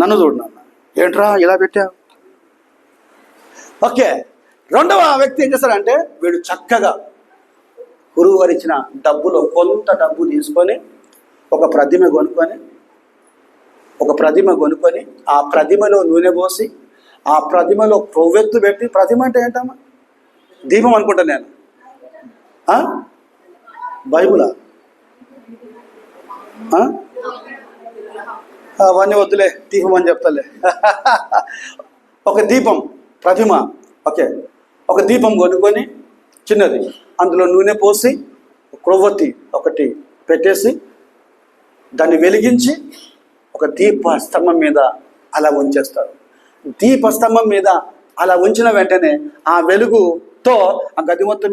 నన్ను చూడు నాన్న, ఏంట్రా ఇలా పెట్టావు? ఓకే. రెండవ వ్యక్తి ఏం చేస్తాడంటే, వీడు చక్కగా గురువు గారు ఇచ్చిన డబ్బులో కొంత డబ్బు తీసుకొని ఒక ప్రతిమ కొనుక్కొని ఆ ప్రతిమలో నూనె పోసి ఆ ప్రతిమలో కొవ్వెత్తు పెట్టి, ప్రతిమ అంటే ఏంటమ్మా? దీపం అనుకుంటా నేను, బైబులా? అవన్నీ వద్దులే, దీపం అని చెప్తాలే. ఒక దీపం, ప్రతిమ, ఓకే, ఒక దీపం కొనుక్కొని చిన్నది, అందులో నూనె పోసి క్రొవ్వొత్తి ఒకటి పెట్టేసి దాన్ని వెలిగించి ఒక దీపస్తంభం మీద అలా ఉంచేస్తారు. దీపస్తంభం మీద అలా ఉంచిన వెంటనే ఆ వెలుగు తో ఆ గది మొత్తం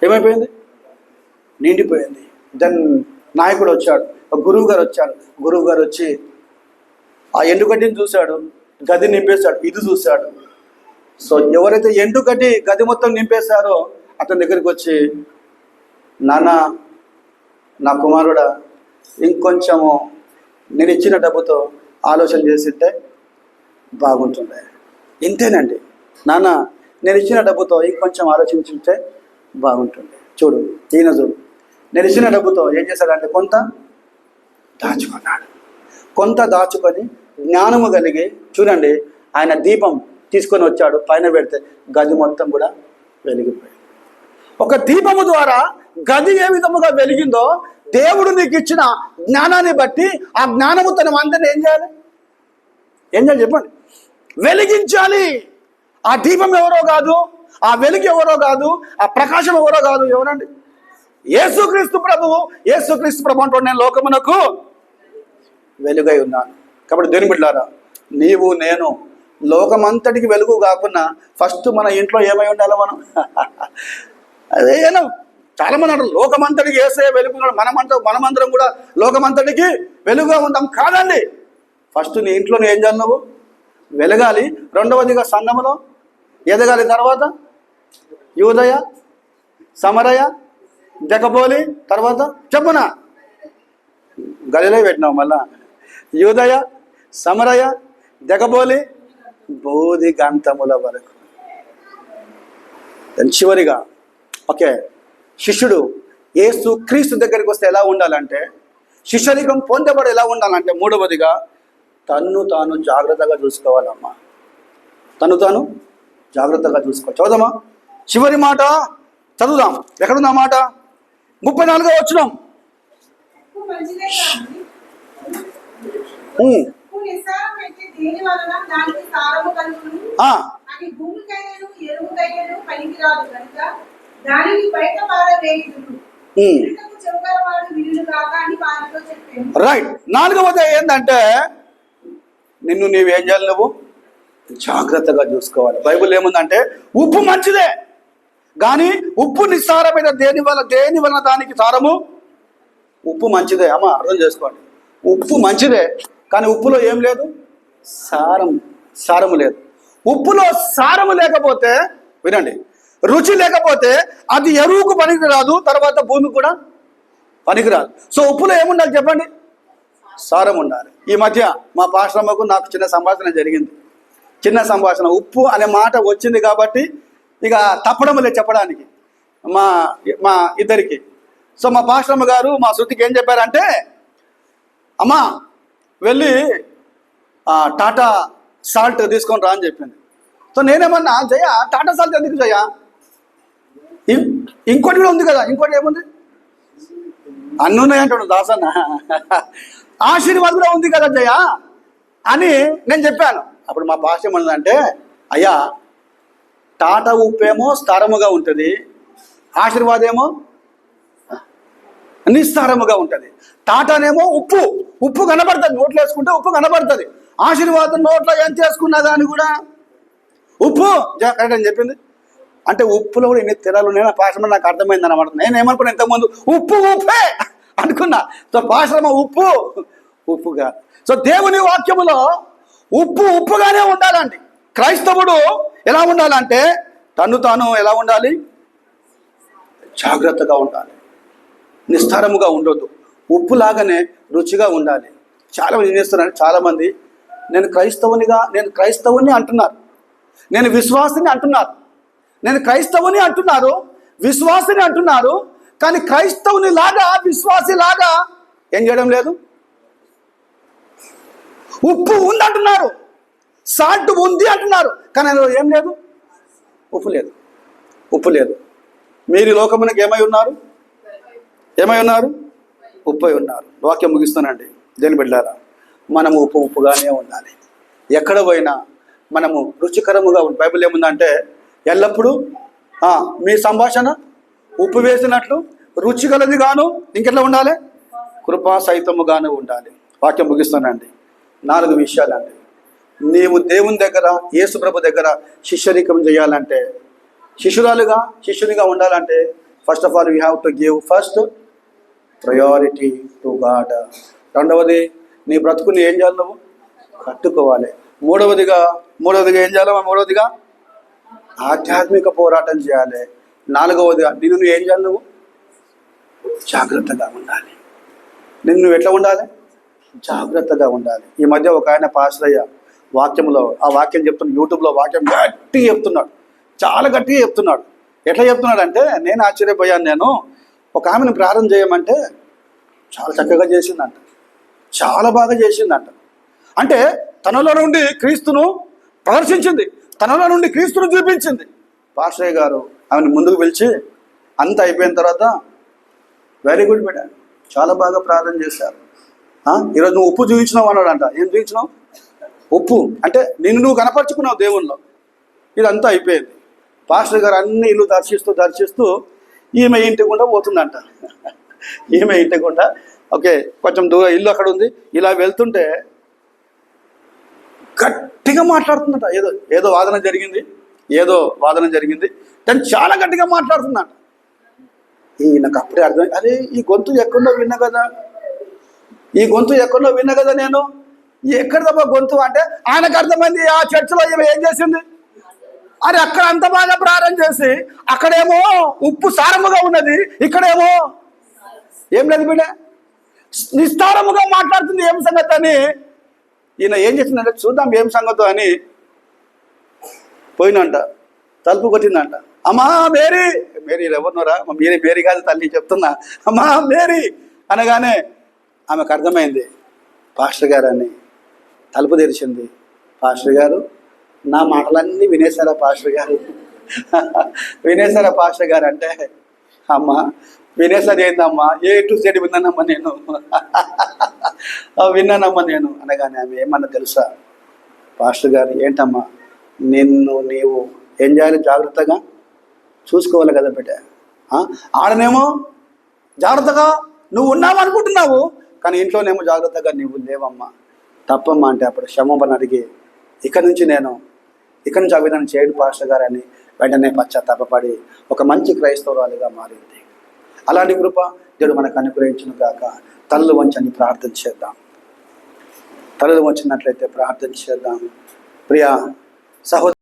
ఏమైపోయింది నిండిపోయింది. దెన్ నాయకుడు వచ్చాడు, గురువు గారు వచ్చి ఆ ఎండుగడ్డిని చూశాడు, గది నింపేశాడు, ఇది చూశాడు. సో ఎవరైతే ఎండుగడ్డి గది మొత్తం నింపేశారో అతని దగ్గరికి వచ్చి, నాన్న, నా కుమారుడా, ఇంకొంచెము నేను ఇచ్చిన డబ్బుతో ఆలోచన చేసింటే బాగుంటుండే. ఇంతేనండి, నాన్న, నేను ఇచ్చిన డబ్బుతో ఇంకొంచెం ఆలోచించుంటే బాగుంటుంది. చూడు, ఈయన చూడు, నేను ఇచ్చిన డబ్బుతో ఏం చేశాడంటే కొంత దాచుకున్నాడు. కొంత దాచుకొని జ్ఞానము కలిగి, చూడండి, ఆయన దీపం తీసుకొని వచ్చాడు, పైన పెడితే గది మొత్తం కూడా వెలిగిపోయింది. ఒక దీపము ద్వారా గది ఏ విధముగా వెలిగిందో, దేవుడు నీకు ఇచ్చిన జ్ఞానాన్ని బట్టి ఆ జ్ఞానము తన అందరినీ ఏం చేయాలి చెప్పండి, వెలిగించాలి. ఆ దీపం ఎవరో కాదు, ఆ వెలుగు ఎవరో కాదు, ఆ ప్రకాశం ఎవరో కాదు, ఎవరండి? యేసుక్రీస్తు ప్రభువు. యేసుక్రీస్తు ప్రభు అంటూ నేను లోకమునకు వెలుగై ఉన్నాను. కాబట్టి దేని బిడ్డలారా, నీవు నేను లోకమంతటికి వెలుగు కాకుండా ఫస్ట్ మన ఇంట్లో ఏమై ఉండాలో మనం అదేనా. చాలా మంది అంటారు లోకమంతటికి ఏసే వెలుగున్నాడు, మనమందరం కూడా లోకమంతటికి వెలుగుగా ఉంటాం. కాదండి, ఫస్ట్ నీ ఇంట్లో ఏం చేయాలి, నువ్వు వెలగాలి. రెండవదిగా సంఘములో ఎదగాలి. తర్వాత యూదయ, సమరయ, జకపోలి, తర్వాత చెప్పున గలిలో పెట్టినావు మళ్ళా, యూదయ, సమరయ, జకపోలి, బోధి గంతముల వరకు. చివరిగా ఓకే, శిష్యుడు యేసు క్రీస్తు దగ్గరికి వస్తే ఎలా ఉండాలంటే, శిష్యరికం పొందబడి ఎలా ఉండాలంటే, మూడవదిగా తన్ను తాను జాగ్రత్తగా చూసుకోవాలమ్మా. తను తాను జాగ్రత్తగా చూసుకోవాలి. చదువుదామా చివరి మాట, చదువుదాం. ఎక్కడుందా మాట? 34వ వచనం. ఉప్పు మంచిదే కానీ ఉప్పు నిస్సారమైతే దేని వలన దానికి సారము కలుగును? అది భూమికైనను ఎరువుకైనను పనికిరాదు కనుక దానిని బయట పారవేయుదురు. చెవుగలవాడు వినును గాక అని వారితో చెప్పాను. రైట్. 4వది ఏంటంటే, నిన్ను నీవేం చేయాలి, నువ్వు జాగ్రత్తగా చూసుకోవాలి. బైబిల్ ఏముందంటే, ఉప్పు మంచిదే కానీ ఉప్పు నిస్సారమైన దేని వలన దానికి సారము. ఉప్పు మంచిదే అమ్మా, అర్థం చేసుకోండి. ఉప్పు మంచిదే కానీ ఉప్పులో ఏం లేదు, సారము లేదు. ఉప్పులో సారము లేకపోతే, వినండి, రుచి లేకపోతే అది ఎరువుకు పనికిరాదు, తర్వాత భూమికి కూడా పనికిరాదు. సో ఉప్పులో ఏముండాలి చెప్పండి, సారం ఉండాలి. ఈ మధ్య మా పాశ్రమకు నాకు చిన్న సంభాషణ జరిగింది. చిన్న సంభాషణ, ఉప్పు అనే మాట వచ్చింది కాబట్టి ఇక తప్పడం లేదు చెప్పడానికి మా ఇద్దరికి. సో మా పాశ్రమ గారు మా శృతికి ఏం చెప్పారంటే, అమ్మా వెళ్ళి టాటా సాల్ట్ తీసుకొని రా అని చెప్పింది. సో నేనేమన్నా, జయ టాటా సాల్ట్ ఎందుకు జయ, ఇంకోటి కూడా ఉంది కదా, ఇంకోటి ఏముంది, అన్నీ ఉన్నాయంటాడు దాసన్న, ఆశీర్వాదం కూడా ఉంది కదా జయ అని నేను చెప్పాను. అప్పుడు మా పాశ్రం ఏమన్నదంటే, అయ్యా టాటా ఉప్పేమో స్థారముగా ఉంటుంది, ఆశీర్వాదేమో నిస్సారముగా ఉంటుంది. టాటానేమో ఉప్పు కనబడుతుంది, నోట్లో వేసుకుంటే ఉప్పు కనబడుతుంది. ఆశీర్వాదం నోట్లో ఏం చేసుకున్నా కానీ కూడా ఉప్పు కరెక్ట్ అని చెప్పింది. అంటే ఉప్పులో కూడా ఎన్ని తెరాలు ఉన్నాయో పాశ్రమ నాకు అర్థమైంది అనమాట. నేను ఏమనుకున్నా, ఇంతకుముందు ఉప్పే అనుకున్నా. సో పాశ్రమ ఉప్పుగా. సో దేవుని వాక్యములో ఉప్పుగానే ఉండాలండి. క్రైస్తవుడు ఎలా ఉండాలంటే, తను తాను ఎలా ఉండాలి, జాగ్రత్తగా ఉండాలి, నిస్సారముగా ఉండొద్దు, ఉప్పులాగానే రుచిగా ఉండాలి. చాలామంది ఏం చేస్తున్నారు, చాలామంది నేను క్రైస్తవుని అంటున్నారు, నేను విశ్వాసిని అంటున్నారు, నేను క్రైస్తవుని అంటున్నారు, విశ్వాసిని అంటున్నారు, కానీ క్రైస్తవుని లాగా విశ్వాసి లాగా ఏం చేయడం లేదు. ఉప్పు ఉంది అంటున్నారు, సాల్ట్ ఉంది అంటున్నారు, కానీ అందులో ఏం లేదు, ఉప్పు లేదు. మీరు ఈ లోకమునకు ఏమై ఉన్నారు, ఉప్పై ఉన్నారు. వాక్యం ముగిస్తానండి. దేని బిడ్డారా, మనము ఉప్పుగానే ఉండాలి. ఎక్కడ పోయినా మనము రుచికరముగా ఉంది. బైబిల్ ఏముందంటే, ఎల్లప్పుడూ మీ సంభాషణ ఉప్పు వేసినట్లు రుచి గలది గాను, ఇంకెట్లా ఉండాలి, కృపా సహితముగాను ఉండాలి. వాక్యం ముగిస్తానండి. 4 విషయాలండి. నీవు దేవుని దగ్గర యేసు ప్రభు దగ్గర శిష్యరికం చేయాలంటే, శిష్యునిగా ఉండాలంటే first of all you have to give first priority to God. రెండవది నీ బ్రతుకుని ఏం చేయాలి? నువ్వు కట్టుకోవాలి. మూడవదిగా ఏం చేయాలి? మూడవదిగా ఆధ్యాత్మిక పోరాటం చేయాలి. నాలుగవదిగా నిన్ను ఏం చేయాలి? నువ్వు జాగ్రత్తగా ఉండాలి. నిన్ను ఎట్లా ఉండాలి? జాగ్రత్తగా ఉండాలి. ఈ మధ్య ఒక ఆయన పాస్టరయ్య వాక్యంలో ఆ వాక్యం చెప్తున్నాడు, యూట్యూబ్లో వాక్యం గట్టిగా చెప్తున్నాడు, చాలా గట్టిగా చెప్తున్నాడు. ఎట్లా చెప్తున్నాడు అంటే నేను ఆశ్చర్యపోయాను. నేను ఒక ఆమెను ప్రార్థన చేయమంటే చాలా చక్కగా చేసిందంట, చాలా బాగా చేసిందంట. అంటే తనలో నుండి క్రీస్తును ప్రదర్శించింది, తనలో నుండి క్రీస్తును చూపించింది. పాస్టరయ్య గారు ఆమెను ముందుకు పిలిచి అంత అయిపోయిన తర్వాత వెరీ గుడ్ బిడ్డ, చాలా బాగా ప్రార్థన చేశారు. ఈరోజు నువ్వు ఉప్పు చూపించినావు అన్నాడంట. ఏం చూపించినావు? ఉప్పు. అంటే నువ్వు కనపరుచుకున్నావు దేవుల్లో. ఇదంతా అయిపోయింది. పాస్టర్ గారు అన్ని ఇల్లు దర్శిస్తూ ఈమె ఇంటి గుండా పోతుందంట. ఈమె ఇంటి గుండా ఓకే కొంచెం దూరం ఇల్లు అక్కడ ఉంది. ఇలా వెళ్తుంటే గట్టిగా మాట్లాడుతుందట. ఏదో వాదన జరిగింది. దాన్ని చాలా గట్టిగా మాట్లాడుతుందంట. నాకు అప్పుడే అర్థం, అరే ఈ గొంతు ఎక్కడో విన్నా కదా నేను. ఎక్కడ తప్ప గొంతు అంటే ఆయనకు అర్థమైంది. ఆ చర్చిలో ఈమె ఏం చేసింది? అరే అక్కడ అంత బాగా ప్రారంభం చేసి అక్కడేమో ఉప్పు సారముగా ఉన్నది, ఇక్కడేమో ఏం లేదు బిడ్డ, నిస్తారముగా మాట్లాడుతుంది. ఏం సంగతి అని ఈయన ఏం చేసిందంటే చూద్దాం ఏం సంగతో అని పోయినంట. తలుపు కొట్టిందంట. అమ్మా మేరీ ఎవరినోరా? మేరీ కాదు తల్లి, చెప్తున్నా అమ్మా మేరీ అనగానే ఆమెకు అర్థమైంది పాస్టర్ గారు అని. తలుపు తెరిచింది. పాస్టర్ గారు నా మాటలన్నీ వినేశారా పాస్టర్ గారు అంటే, అమ్మ వినేసారి ఏందమ్మా? ఏ టు జెడ్ విన్నానమ్మా నేను. విన్నానమ్మా నేను అనగానే ఆమె ఏమన్నా తెలుసా? పాస్టర్ గారు ఏంటమ్మా, నీవు ఏం చేయాలి? జాగ్రత్తగా చూసుకోవాలి కదా బిడ్డ. ఆడనేమో జాగ్రత్తగా నువ్వు ఉన్నావు అనుకుంటున్నావు, కానీ ఇంట్లోనేమో జాగ్రత్తగా నువ్వు లేవమ్మా, తప్పమ్మా అంటే అప్పుడు క్షమాపణ అడిగి ఇక్కడి నుంచి ఆ విధానం చేయడు పాస్టర్ గారు అని వెంటనే పశ్చాత్తాపడి ఒక మంచి క్రైస్తవురాలుగా మారింది. అలాంటి కృప దేవుడు మనకు అనుగ్రహించును గాక. తలలు వంచని ప్రార్థన చేద్దాం. తలలు వంచినట్లయితే ప్రార్థన చేద్దాం. ప్రియా సహోదరు